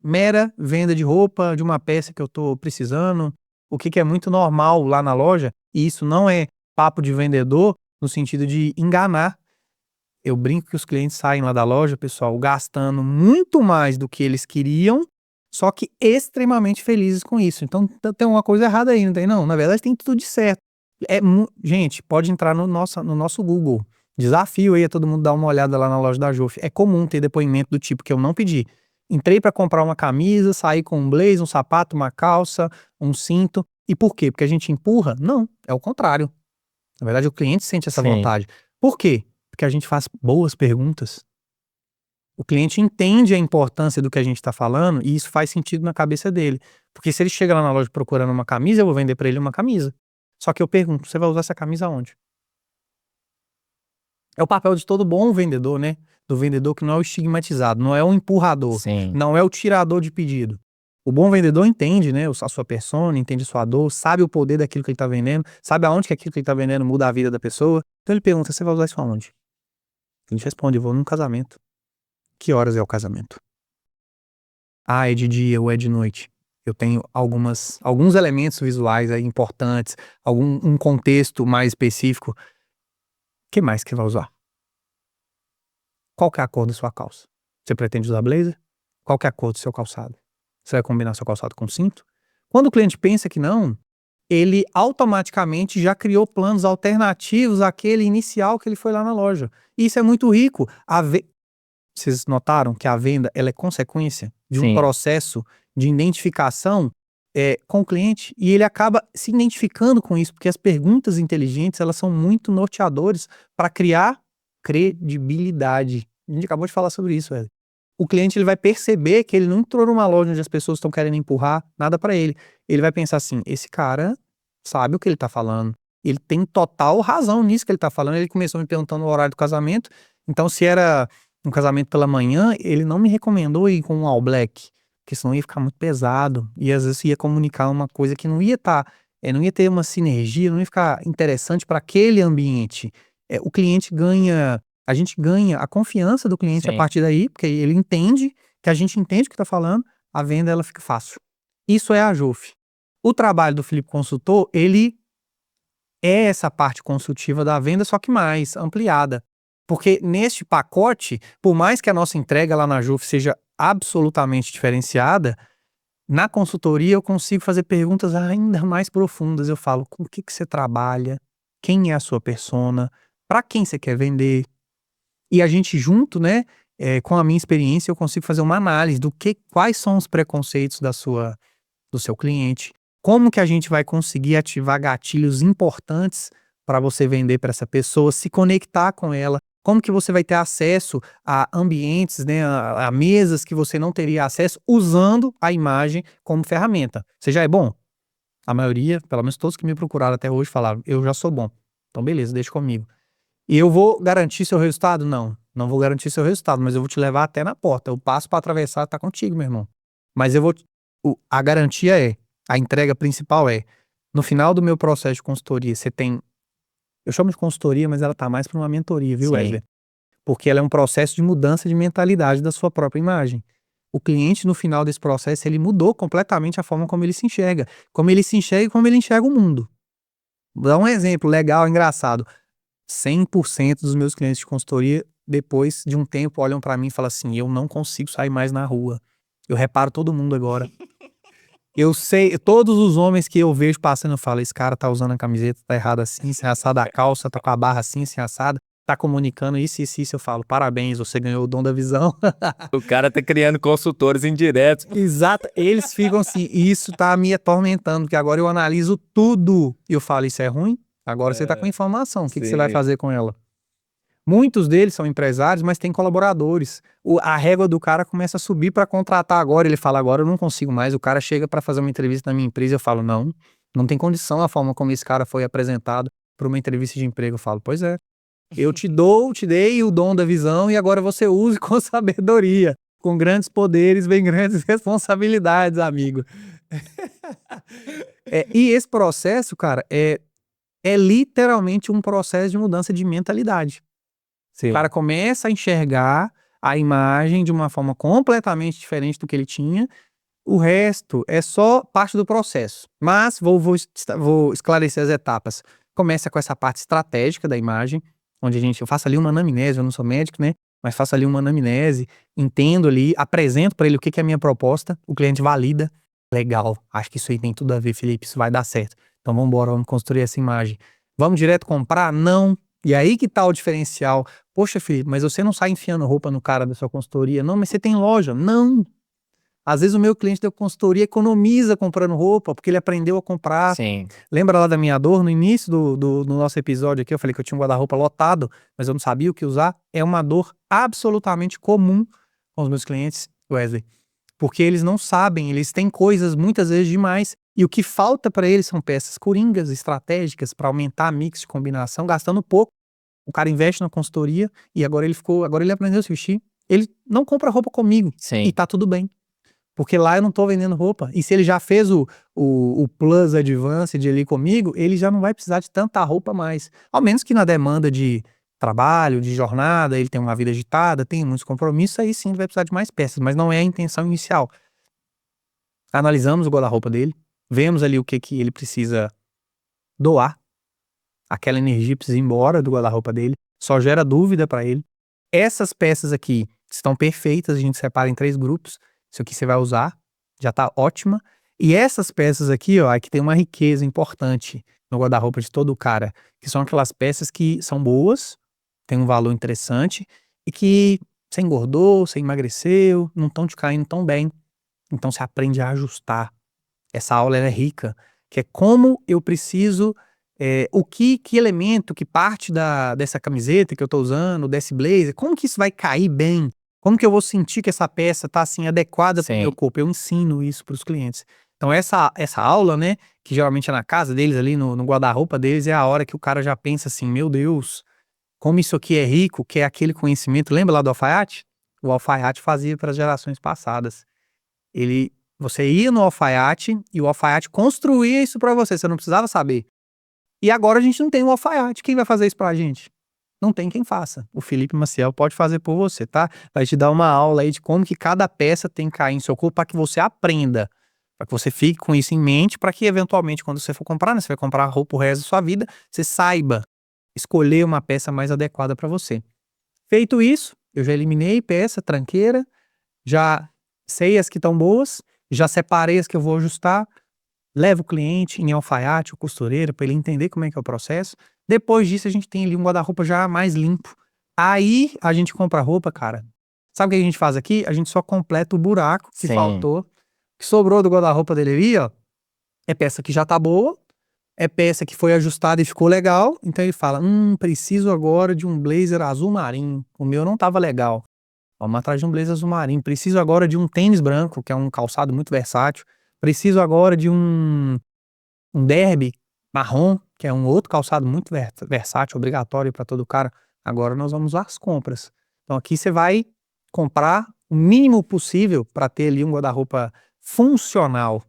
mera venda de roupa, de uma peça que eu tô precisando, o que é muito normal lá na loja, e isso não é papo de vendedor no sentido de enganar. Eu brinco que os clientes saem lá da loja, pessoal, gastando muito mais do que eles queriam, só que extremamente felizes com isso. Então tem uma coisa errada aí, não tem não? Na verdade tem tudo de certo. Gente, pode entrar no nosso Google. Desafio aí a todo mundo dar uma olhada lá na loja da Juf. É comum ter depoimento do tipo que eu não pedi. Entrei para comprar uma camisa, saí com um blazer, um sapato, uma calça, um cinto. E por quê? Porque a gente empurra? Não, é o contrário. Na verdade o cliente sente essa Sim. vontade. Por quê? Porque a gente faz boas perguntas. O cliente entende a importância do que a gente está falando e isso faz sentido na cabeça dele. Porque se ele chega lá na loja procurando uma camisa, eu vou vender para ele uma camisa. Só que eu pergunto, você vai usar essa camisa onde? É o papel de todo bom vendedor, né? Do vendedor que não é o estigmatizado, não é o empurrador, Sim. não é o tirador de pedido. O bom vendedor entende, né, a sua persona, entende a sua dor, sabe o poder daquilo que ele está vendendo, sabe aonde que aquilo que ele está vendendo muda a vida da pessoa. Então ele pergunta, você vai usar isso aonde? A gente responde, eu vou num casamento. Que horas é o casamento? Ah, é de dia ou é de noite? Eu tenho alguns elementos visuais aí importantes, um contexto mais específico. Que mais que você vai usar? Qual que é a cor da sua calça? Você pretende usar blazer? Qual que é a cor do seu calçado? Você vai combinar seu calçado com cinto? Quando o cliente pensa que não, ele automaticamente já criou planos alternativos àquele inicial que ele foi lá na loja. E isso é muito rico. Vocês notaram que a venda ela é consequência de um Sim. processo de identificação com o cliente, e ele acaba se identificando com isso, porque as perguntas inteligentes elas são muito norteadores para criar credibilidade. A gente acabou de falar sobre isso, velho. O cliente ele vai perceber que ele não entrou numa loja onde as pessoas estão querendo empurrar nada para ele. Ele vai pensar assim, esse cara sabe o que ele tá falando. Ele tem total razão nisso que ele tá falando. Ele começou me perguntando o horário do casamento. Então, se era um casamento pela manhã, ele não me recomendou ir com um all black, porque senão ia ficar muito pesado. E às vezes ia comunicar uma coisa que não ia não ia ter uma sinergia, não ia ficar interessante para aquele ambiente. O cliente ganha. A gente ganha a confiança do cliente a Sim. partir daí, porque ele entende que a gente entende o que está falando, a venda ela fica fácil. Isso é a Juf. O trabalho do Felipe Consultor, ele é essa parte consultiva da venda, só que mais ampliada. Porque neste pacote, por mais que a nossa entrega lá na JUF seja absolutamente diferenciada, na consultoria eu consigo fazer perguntas ainda mais profundas. Eu falo, com o que você trabalha? Quem é a sua persona? Para quem você quer vender? E a gente junto, né, com a minha experiência, eu consigo fazer uma análise quais são os preconceitos do seu cliente, como que a gente vai conseguir ativar gatilhos importantes para você vender para essa pessoa, se conectar com ela, como que você vai ter acesso a ambientes, né, a mesas que você não teria acesso usando a imagem como ferramenta. Você já é bom? A maioria, pelo menos todos que me procuraram até hoje falaram, eu já sou bom. Então beleza, deixa comigo. E eu vou garantir seu resultado? Não, não vou garantir seu resultado, mas eu vou te levar até na porta. O passo para atravessar tá contigo, meu irmão. Mas a garantia a entrega principal no final do meu processo de consultoria, você tem, eu chamo de consultoria, mas ela tá mais para uma mentoria, viu, Sim. Wesley? Porque ela é um processo de mudança de mentalidade da sua própria imagem. O cliente, no final desse processo, ele mudou completamente a forma como ele se enxerga e como ele enxerga o mundo. Vou dar um exemplo legal, engraçado. 100% dos meus clientes de consultoria, depois de um tempo, olham pra mim e falam assim: eu não consigo sair mais na rua. Eu reparo todo mundo agora. Eu sei, todos os homens que eu vejo passando, eu falo: esse cara tá usando a camiseta, tá errado assim assada a calça, tá com a barra assim assada, tá comunicando isso, isso, isso. Eu falo: parabéns, você ganhou o dom da visão. O cara tá criando consultores indiretos. Exato, eles ficam assim, isso tá me atormentando, porque agora eu analiso tudo. E eu falo: isso é ruim? Agora você tá com informação, o que você vai Sim. fazer com ela? Muitos deles são empresários, mas têm colaboradores. A régua do cara começa a subir para contratar agora. Ele fala: agora eu não consigo mais. O cara chega para fazer uma entrevista na minha empresa. Eu falo: não, não tem condição a forma como esse cara foi apresentado para uma entrevista de emprego. Eu falo: pois é, eu te dei o dom da visão e agora você use com sabedoria. Com grandes poderes vem grandes responsabilidades, amigo. E esse processo, cara, é literalmente um processo de mudança de mentalidade. O Sim. cara começa a enxergar a imagem de uma forma completamente diferente do que ele tinha. O resto é só parte do processo. Mas vou esclarecer as etapas. Começa com essa parte estratégica da imagem, onde eu faço ali uma anamnese, eu não sou médico, né? Mas faço ali uma anamnese, entendo ali, apresento para ele o que é a minha proposta, o cliente valida. Legal, acho que isso aí tem tudo a ver, Felipe, isso vai dar certo. Então vamos embora, vamos construir essa imagem. Vamos direto comprar? Não. E aí que tá o diferencial. Poxa, Felipe, mas você não sai enfiando roupa no cara da sua consultoria. Não, mas você tem loja. Não. Às vezes o meu cliente da consultoria economiza comprando roupa, porque ele aprendeu a comprar. Sim. Lembra lá da minha dor no início do nosso episódio aqui? Eu falei que eu tinha um guarda-roupa lotado, mas eu não sabia o que usar. É uma dor absolutamente comum com os meus clientes, Wesley. Porque eles não sabem, eles têm coisas muitas vezes demais. E o que falta para eles são peças coringas, estratégicas, para aumentar a mix de combinação, gastando pouco. O cara investe na consultoria e agora ele aprendeu a se vestir. Ele não compra roupa comigo Sim. e tá tudo bem. Porque lá eu não tô vendendo roupa. E se ele já fez o Plus Advanced ali comigo, ele já não vai precisar de tanta roupa mais. Ao menos que na demanda de trabalho, de jornada, ele tem uma vida agitada, tem muitos compromissos, aí sim ele vai precisar de mais peças, mas não é a intenção inicial. Analisamos o guarda-roupa dele, vemos ali o que ele precisa doar, aquela energia precisa ir embora do guarda-roupa dele, só gera dúvida para ele. Essas peças aqui estão perfeitas, a gente separa em 3 grupos. Isso aqui você vai usar, já tá ótima. E essas peças aqui, ó, aqui tem uma riqueza importante no guarda-roupa de todo cara, que são aquelas peças que são boas, tem um valor interessante e que você engordou, você emagreceu, não estão te caindo tão bem. Então você aprende a ajustar. Essa aula ela é rica, que é como eu preciso, que elemento, que parte dessa camiseta que eu tô usando, desse blazer, como que isso vai cair bem? Como que eu vou sentir que essa peça tá, assim, adequada para o meu Sim. corpo? Eu ensino isso para os clientes. Então essa aula, né, que geralmente é na casa deles ali, no guarda-roupa deles, é a hora que o cara já pensa assim: "Meu Deus, como isso aqui é rico", que é aquele conhecimento, lembra lá do alfaiate? O alfaiate fazia para as gerações passadas. Você ia no alfaiate e o alfaiate construía isso pra você não precisava saber. E agora a gente não tem um alfaiate, quem vai fazer isso pra gente? Não tem quem faça. O Felipe Maciel pode fazer por você, tá? Vai te dar uma aula aí de como que cada peça tem que cair em seu corpo para que você aprenda. Para que você fique com isso em mente, para que eventualmente quando você for comprar, né, você vai comprar roupa o resto da sua vida, você saiba escolher uma peça mais adequada para você. Feito isso, eu já eliminei peça, tranqueira, já sei as que estão boas, já separei as que eu vou ajustar, levo o cliente em alfaiate ou costureira para ele entender como é que é o processo. Depois disso, a gente tem ali um guarda-roupa já mais limpo. Aí a gente compra roupa, cara. Sabe o que a gente faz aqui? A gente só completa o buraco que Sim. faltou, que sobrou do guarda-roupa dele ali, ó. É peça que já tá boa, é peça que foi ajustada e ficou legal. Então ele fala: preciso agora de um blazer azul marinho. O meu não tava legal. Vamos atrás de um blazer azul marinho. Preciso agora de um tênis branco, que é um calçado muito versátil. Preciso agora de um derby marrom, que é um outro calçado muito versátil, obrigatório para todo cara. Agora nós vamos às compras. Então aqui você vai comprar o mínimo possível para ter ali um guarda-roupa funcional.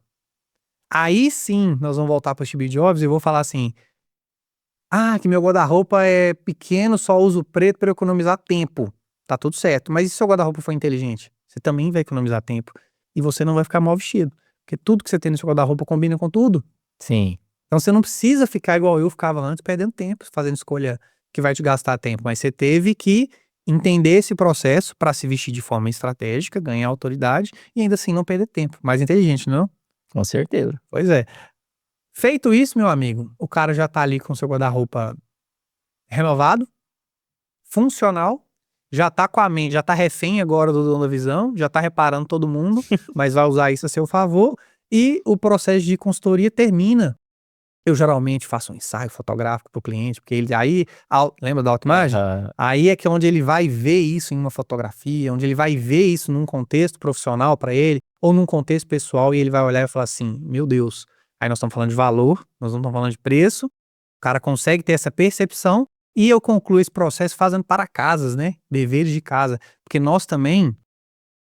Aí sim nós vamos voltar para o Steve Jobs e eu vou falar assim: que meu guarda-roupa é pequeno, só uso preto para economizar tempo. Tá tudo certo. Mas e se seu guarda-roupa for inteligente? Você também vai economizar tempo. E você não vai ficar mal vestido. Porque tudo que você tem no seu guarda-roupa combina com tudo. Sim. Então você não precisa ficar igual eu ficava antes, perdendo tempo, fazendo escolha que vai te gastar tempo. Mas você teve que entender esse processo para se vestir de forma estratégica, ganhar autoridade e ainda assim não perder tempo. Mais inteligente, não? Com certeza. Pois é. Feito isso, meu amigo, o cara já tá ali com seu guarda-roupa renovado, funcional, já tá com a mente, já tá refém agora do dono da visão, já tá reparando todo mundo, mas vai usar isso a seu favor e o processo de consultoria termina. Eu geralmente faço um ensaio fotográfico pro cliente, porque ele aí, lembra da autoimagem? Aí é que é onde ele vai ver isso em uma fotografia, onde ele vai ver isso num contexto profissional para ele, ou num contexto pessoal, e ele vai olhar e falar assim: meu Deus, aí nós estamos falando de valor, nós não estamos falando de preço, o cara consegue ter essa percepção, e eu concluo esse processo fazendo para casas, né? Deveres de casa. Porque nós também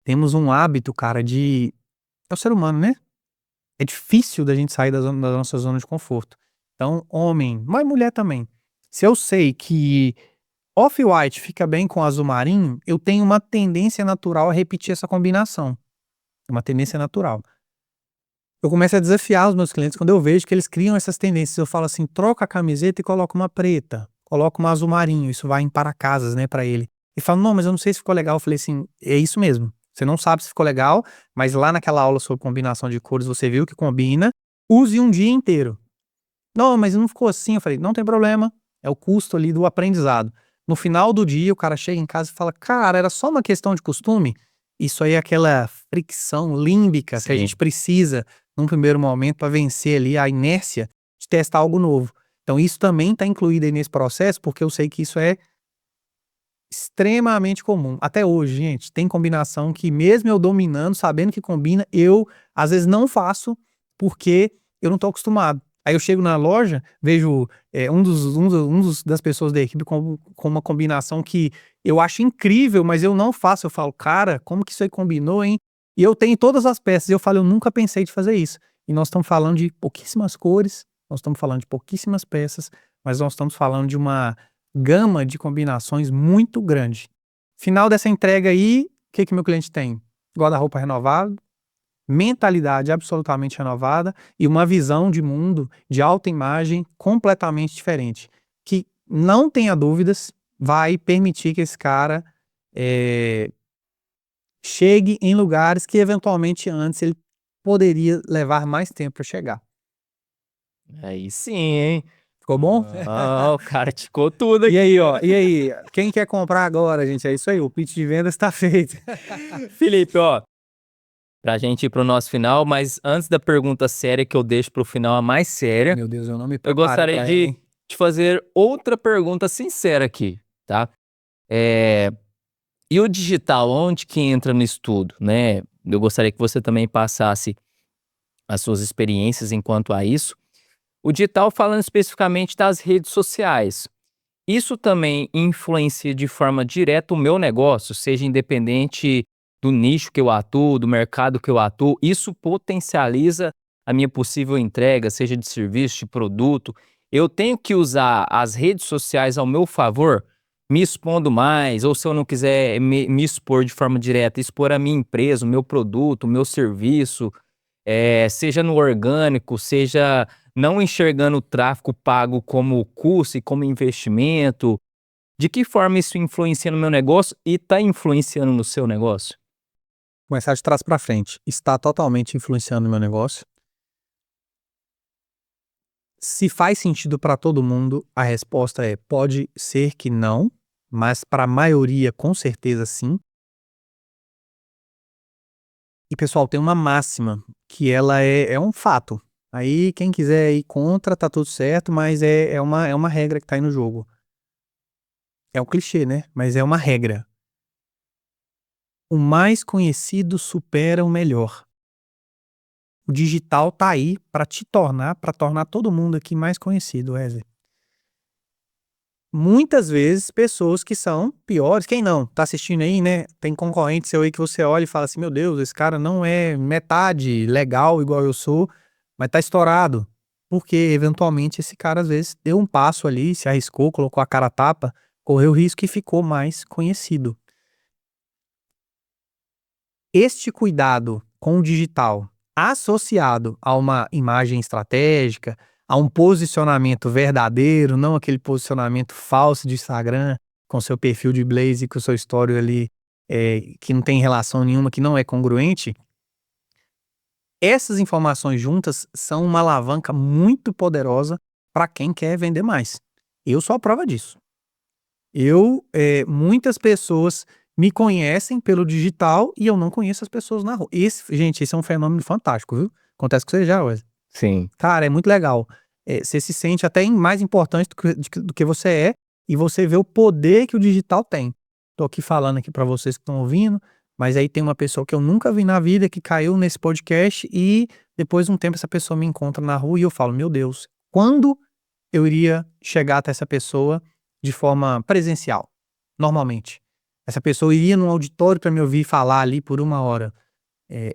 temos um hábito, cara, é o ser humano, né? É difícil da gente sair da nossa zona de conforto. Então, homem, mas mulher também. Se eu sei que off-white fica bem com azul marinho, eu tenho uma tendência natural a repetir essa combinação. É uma tendência natural. Eu começo a desafiar os meus clientes quando eu vejo que eles criam essas tendências. Eu falo assim: troca a camiseta e coloca uma preta, coloca uma azul marinho. Isso vai em para-casas, né, pra ele. E fala: não, mas eu não sei se ficou legal. Eu falei assim: é isso mesmo. Você não sabe se ficou legal, mas lá naquela aula sobre combinação de cores você viu que combina. Use um dia inteiro. Não, mas não ficou assim. Eu falei: não tem problema. É o custo ali do aprendizado. No final do dia, o cara chega em casa e fala: cara, era só uma questão de costume. Isso aí é aquela fricção límbica que a gente precisa num primeiro momento para vencer ali a inércia de testar algo novo. Então isso também está incluído aí nesse processo, porque eu sei que isso é extremamente comum. Até hoje, gente, tem combinação que mesmo eu dominando, sabendo que combina, eu às vezes não faço porque eu não tô acostumado. Aí eu chego na loja, vejo das pessoas da equipe com uma combinação que eu acho incrível, mas eu não faço. Eu falo: cara, como que isso aí combinou, hein? E eu tenho todas as peças. Eu falo: eu nunca pensei de fazer isso. E nós estamos falando de pouquíssimas cores, nós estamos falando de pouquíssimas peças, mas nós estamos falando de uma gama de combinações muito grande. Final dessa entrega aí, o que meu cliente tem? Guarda-roupa renovado, mentalidade absolutamente renovada e uma visão de mundo, de autoimagem completamente diferente, que, não tenha dúvidas, vai permitir que esse cara chegue em lugares que eventualmente antes ele poderia levar mais tempo para chegar. Aí sim, hein? Ficou bom? O cara ticou tudo aqui. E aí, ó, quem quer comprar agora, gente? É isso aí, o pitch de venda está feito. Felipe, ó, pra gente ir pro nosso final, mas antes da pergunta séria que eu deixo pro final, a mais séria, Meu Deus, eu não me eu preparo gostaria pra de ela, hein? te fazer outra pergunta sincera aqui, tá? E o digital, onde que entra no estudo, né? Eu gostaria que você também passasse as suas experiências enquanto a isso. O digital falando especificamente das redes sociais. Isso também influencia de forma direta o meu negócio, seja independente do nicho que eu atuo, do mercado que eu atuo. Isso potencializa a minha possível entrega, seja de serviço, de produto. Eu tenho que usar as redes sociais ao meu favor, me expondo mais, ou se eu não quiser me expor de forma direta, expor a minha empresa, o meu produto, o meu serviço. seja no orgânico, seja não enxergando o tráfego pago como custo e como investimento. De que forma isso influencia no meu negócio e está influenciando no seu negócio? Começar de trás para frente. Está totalmente influenciando o meu negócio. Se faz sentido para todo mundo, a resposta é: pode ser que não, mas para a maioria, com certeza sim. E pessoal, tem uma máxima que ela é um fato. Aí quem quiser ir contra, tá tudo certo, mas é uma regra que tá aí no jogo. É um clichê, né? Mas é uma regra. O mais conhecido supera o melhor. O digital tá aí para tornar todo mundo aqui mais conhecido, Wesley. Muitas vezes pessoas que são piores, quem não, tá assistindo aí, né? Tem concorrente seu aí que você olha e fala assim: meu Deus, esse cara não é metade legal igual eu sou, mas tá estourado. Porque eventualmente esse cara às vezes deu um passo ali, se arriscou, colocou a cara a tapa, correu risco e ficou mais conhecido. Este cuidado com o digital, associado a uma imagem estratégica, a um posicionamento verdadeiro, não aquele posicionamento falso de Instagram, com seu perfil de blaze e com o seu story ali, que não tem relação nenhuma, que não é congruente, essas informações juntas são uma alavanca muito poderosa para quem quer vender mais. Eu sou a prova disso. Muitas pessoas me conhecem pelo digital e eu não conheço as pessoas na rua. Gente, esse é um fenômeno fantástico, viu? Acontece com você já, Wesley. Sim. Cara, é muito legal. Você se sente até mais importante do que você é e você vê o poder que o digital tem. Tô aqui falando aqui para vocês que estão ouvindo, mas aí tem uma pessoa que eu nunca vi na vida que caiu nesse podcast e depois de um tempo essa pessoa me encontra na rua e eu falo: meu Deus, quando eu iria chegar até essa pessoa de forma presencial, normalmente? Essa pessoa iria num auditório para me ouvir falar ali por 1 hora.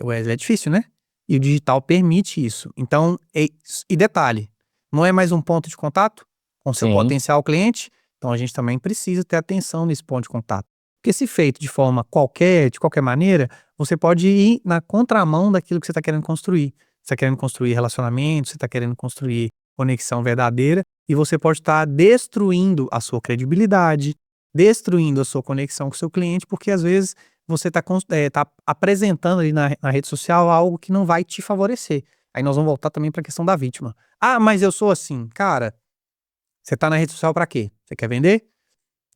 Wesley, é difícil, né? E o digital permite isso. Então, e detalhe, não é mais um ponto de contato com seu Sim. potencial cliente? Então a gente também precisa ter atenção nesse ponto de contato. Porque se feito de forma qualquer, de qualquer maneira, você pode ir na contramão daquilo que você está querendo construir. Você está querendo construir relacionamento, você está querendo construir conexão verdadeira, e você pode estar destruindo a sua credibilidade, destruindo a sua conexão com o seu cliente, porque às vezes você está apresentando ali na rede social algo que não vai te favorecer. Aí nós vamos voltar também para a questão da vítima. Ah, mas eu sou assim. Cara, você está na rede social para quê? Você quer vender?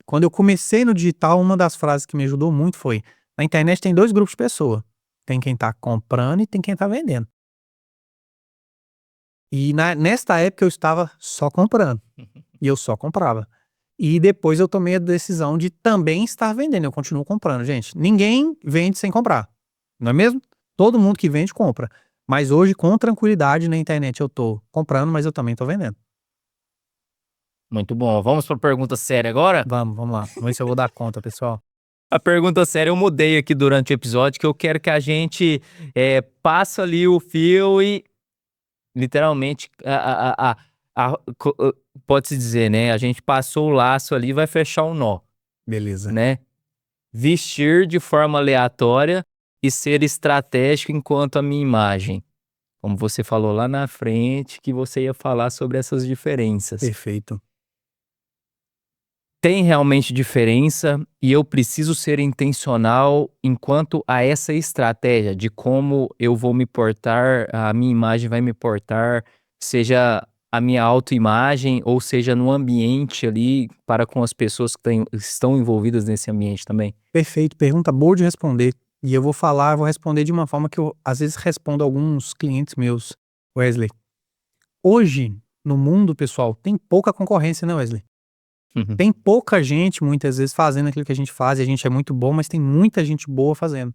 Quando eu comecei no digital, uma das frases que me ajudou muito foi: na internet tem 2 grupos de pessoa. Tem quem está comprando e tem quem está vendendo. E nesta época eu estava só comprando. E eu só comprava. E depois eu tomei a decisão de também estar vendendo. Eu continuo comprando, gente. Ninguém vende sem comprar, não é mesmo? Todo mundo que vende compra. Mas hoje, com tranquilidade na internet, eu tô comprando, mas eu também tô vendendo. Muito bom. Vamos para a pergunta séria agora? Vamos lá. Vamos ver se eu vou dar conta, pessoal. A pergunta séria eu mudei aqui durante o episódio, que eu quero que a gente passe ali o fio e literalmente pode-se dizer, né? A gente passou o laço ali e vai fechar o nó, Beleza. né? Vestir de forma aleatória e ser estratégico enquanto a minha imagem. Como você falou lá na frente, que você ia falar sobre essas diferenças. Perfeito. Tem realmente diferença e eu preciso ser intencional enquanto a essa estratégia de como eu vou me portar, a minha imagem vai me portar, seja a minha autoimagem ou seja no ambiente ali para com as pessoas que estão envolvidas nesse ambiente também. Perfeito. Pergunta boa de responder. E eu vou responder de uma forma que eu, às vezes, respondo a alguns clientes meus, Wesley. Hoje, no mundo, pessoal, tem pouca concorrência, né, Wesley? Uhum. Tem pouca gente, muitas vezes, fazendo aquilo que a gente faz, e a gente é muito bom, mas tem muita gente boa fazendo.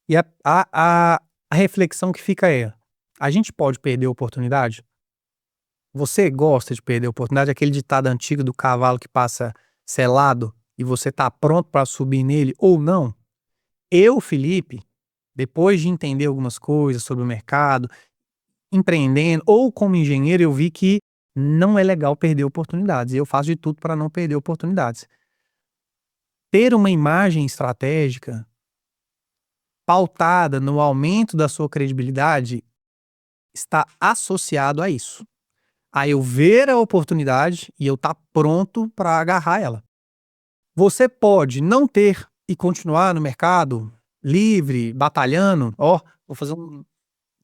E a reflexão que fica é: a gente pode perder a oportunidade? Você gosta de perder a oportunidade? Aquele ditado antigo do cavalo que passa selado e você tá pronto para subir nele ou não? Eu, Felipe, depois de entender algumas coisas sobre o mercado, empreendendo ou como engenheiro, eu vi que não é legal perder oportunidades. E eu faço de tudo para não perder oportunidades. Ter uma imagem estratégica pautada no aumento da sua credibilidade está associado a isso. A eu ver a oportunidade e eu estar pronto para agarrar ela. Você pode não ter e continuar no mercado livre, batalhando, vou fazer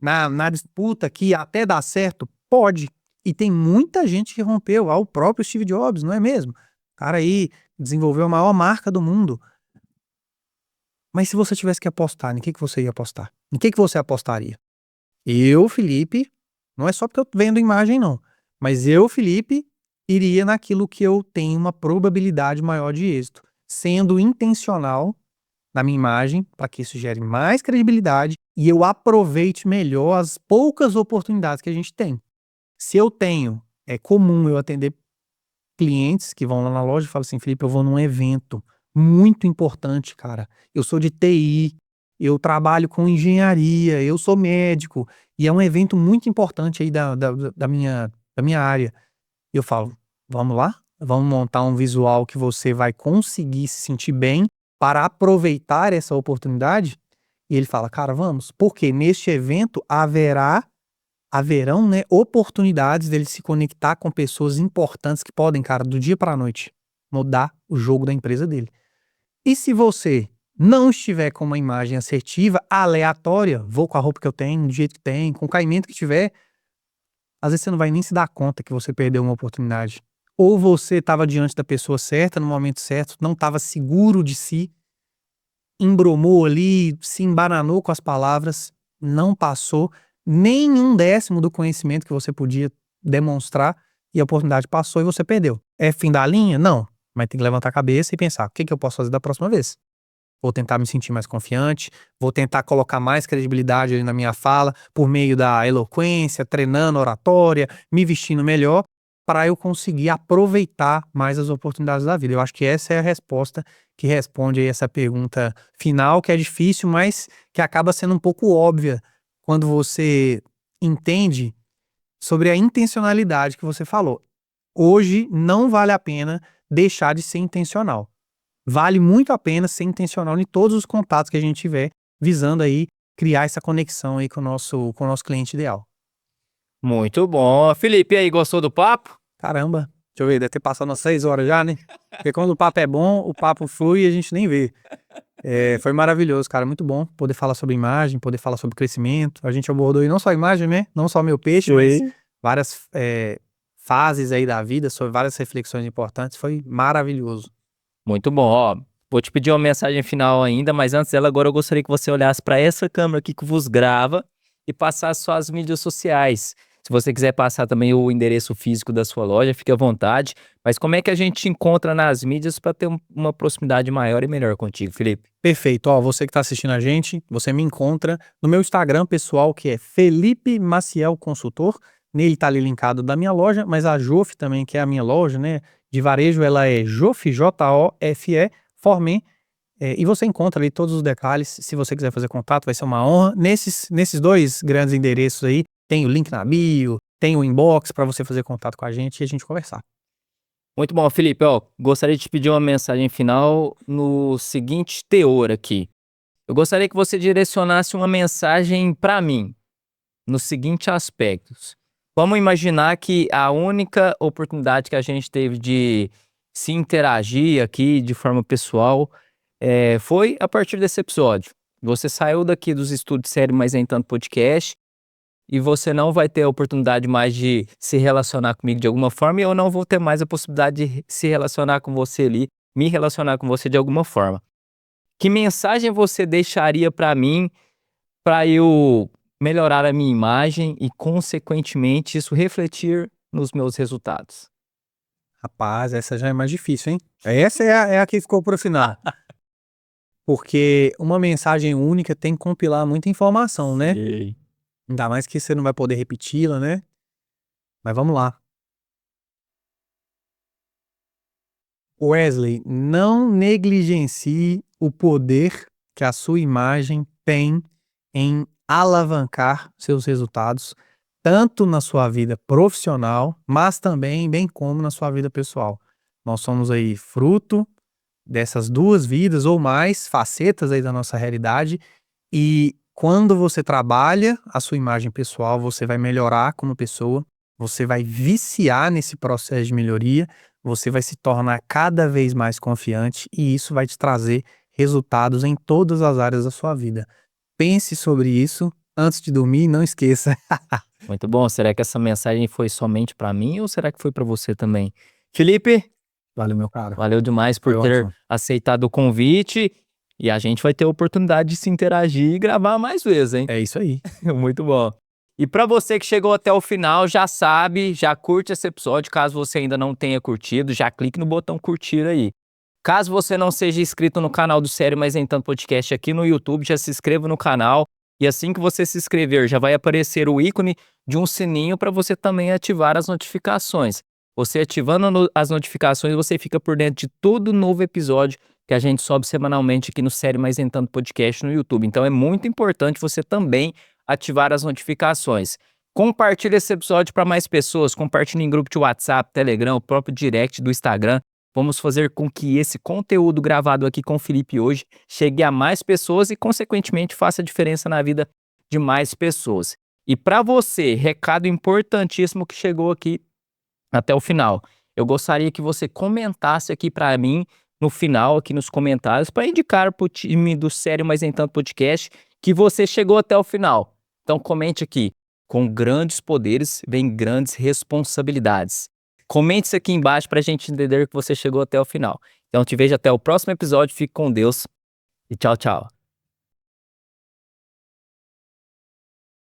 na disputa aqui até dar certo? Pode. E tem muita gente que rompeu, o próprio Steve Jobs, não é mesmo? O cara aí desenvolveu a maior marca do mundo. Mas se você tivesse que apostar, em que você ia apostar? Em que você apostaria? Eu, Felipe, não é só porque eu vendo imagem não, mas eu, Felipe, iria naquilo que eu tenho uma probabilidade maior de êxito, sendo intencional na minha imagem, para que isso gere mais credibilidade e eu aproveite melhor as poucas oportunidades que a gente tem. Se eu tenho, é comum eu atender clientes que vão lá na loja e falam assim: Felipe, eu vou num evento muito importante, cara. Eu sou de TI, eu trabalho com engenharia, eu sou médico, e é um evento muito importante aí da minha área. Eu falo: vamos lá? Vamos montar um visual que você vai conseguir se sentir bem para aproveitar essa oportunidade? E ele fala: cara, vamos, porque neste evento haverão, né, oportunidades dele se conectar com pessoas importantes que podem, cara, do dia para a noite, mudar o jogo da empresa dele. E se você não estiver com uma imagem assertiva, aleatória, vou com a roupa que eu tenho, do jeito que tem, com o caimento que tiver, às vezes você não vai nem se dar conta que você perdeu uma oportunidade. Ou você estava diante da pessoa certa, no momento certo, não estava seguro de si, embromou ali, se embananou com as palavras, não passou nem 1/10 do conhecimento que você podia demonstrar e a oportunidade passou e você perdeu. É fim da linha? Não. Mas tem que levantar a cabeça e pensar: o que eu posso fazer da próxima vez? Vou tentar me sentir mais confiante, vou tentar colocar mais credibilidade ali na minha fala por meio da eloquência, treinando oratória, me vestindo melhor, para eu conseguir aproveitar mais as oportunidades da vida. Eu acho que essa é a resposta que responde aí essa pergunta final, que é difícil, mas que acaba sendo um pouco óbvia quando você entende sobre a intencionalidade que você falou. Hoje não vale a pena deixar de ser intencional. Vale muito a pena ser intencional em todos os contatos que a gente tiver, visando aí criar essa conexão aí com o nosso cliente ideal. Muito bom. Felipe, e aí, gostou do papo? Caramba, deixa eu ver, deve ter passado umas 6 horas já, né? Porque quando o papo é bom, o papo flui e a gente nem vê. Foi maravilhoso, cara, muito bom poder falar sobre imagem, poder falar sobre crescimento. A gente abordou aí não só a imagem, né? Não só meu peixe, mas várias fases aí da vida, sobre várias reflexões importantes. Foi maravilhoso. Muito bom. Ó, vou te pedir uma mensagem final ainda, mas antes dela, agora eu gostaria que você olhasse para essa câmera aqui que vos grava e passasse suas mídias sociais. Se você quiser passar também o endereço físico da sua loja, fique à vontade. Mas como é que a gente te encontra nas mídias para ter uma proximidade maior e melhor contigo, Felipe? Perfeito. Ó, você que está assistindo a gente, você me encontra no meu Instagram pessoal, que é Felipe Maciel Consultor. Nele tá ali linkado da minha loja, mas a Jof também, que é a minha loja, né, de varejo, ela é Jofe, Jofe, Formen. E você encontra ali todos os detalhes. Se você quiser fazer contato, vai ser uma honra. Nesses 2 grandes endereços aí, tem o link na bio, tem o inbox para você fazer contato com a gente e a gente conversar. Muito bom, Felipe. Ó, gostaria de te pedir uma mensagem final no seguinte teor aqui. Eu gostaria que você direcionasse uma mensagem para mim, nos seguintes aspectos. Vamos imaginar que a única oportunidade que a gente teve de se interagir aqui de forma pessoal foi a partir desse episódio. Você saiu daqui dos estúdios Série Mais Nem Tanto Podcast e você não vai ter a oportunidade mais de se relacionar comigo de alguma forma e eu não vou ter mais a possibilidade de se relacionar com você ali, me relacionar com você de alguma forma. Que mensagem você deixaria para mim para eu melhorar a minha imagem e, consequentemente, isso refletir nos meus resultados? Rapaz, essa já é mais difícil, hein? Essa é a que ficou pro final. Porque uma mensagem única tem que compilar muita informação, né? Sei. Ainda mais que você não vai poder repeti-la, né? Mas vamos lá. Wesley, não negligencie o poder que a sua imagem tem em alavancar seus resultados, tanto na sua vida profissional, mas também bem como na sua vida pessoal. Nós somos aí fruto dessas 2 vidas ou mais facetas aí da nossa realidade, e Quando você trabalha a sua imagem pessoal, você vai melhorar como pessoa, você vai viciar nesse processo de melhoria, você vai se tornar cada vez mais confiante e isso vai te trazer resultados em todas as áreas da sua vida. Pense sobre isso antes de dormir e não esqueça. Muito bom. Será que essa mensagem foi somente para mim ou será que foi para você também? Felipe, Valeu, meu caro. valeu demais por Foi ter ótimo. aceitado o convite e a gente vai ter a oportunidade de se interagir e gravar mais vezes, hein? É isso aí. Muito bom. E para você que chegou até o final, já sabe, já curte esse episódio. Caso você ainda não tenha curtido, já clique no botão curtir aí. Caso você não seja inscrito no canal do Sério Mais Em Tanto Podcast aqui no YouTube, já se inscreva no canal. E assim que você se inscrever, já vai aparecer o ícone de um sininho para você também ativar as notificações. Você ativando as notificações, você fica por dentro de todo novo episódio que a gente sobe semanalmente aqui no Sério Mais Em Tanto Podcast no YouTube. Então é muito importante você também ativar as notificações. Compartilhe esse episódio para mais pessoas, compartilhe em grupo de WhatsApp, Telegram, o próprio direct do Instagram. Vamos fazer com que esse conteúdo gravado aqui com o Felipe hoje chegue a mais pessoas e, consequentemente, faça diferença na vida de mais pessoas. E para você, recado importantíssimo que chegou aqui até o final. Eu gostaria que você comentasse aqui para mim, no final, aqui nos comentários, para indicar para o time do Sério Mais Em Tanto Podcast que você chegou até o final. Então comente aqui, com grandes poderes vem grandes responsabilidades. Comente isso aqui embaixo para a gente entender que você chegou até o final. Então te vejo até o próximo episódio, fique com Deus e tchau, tchau.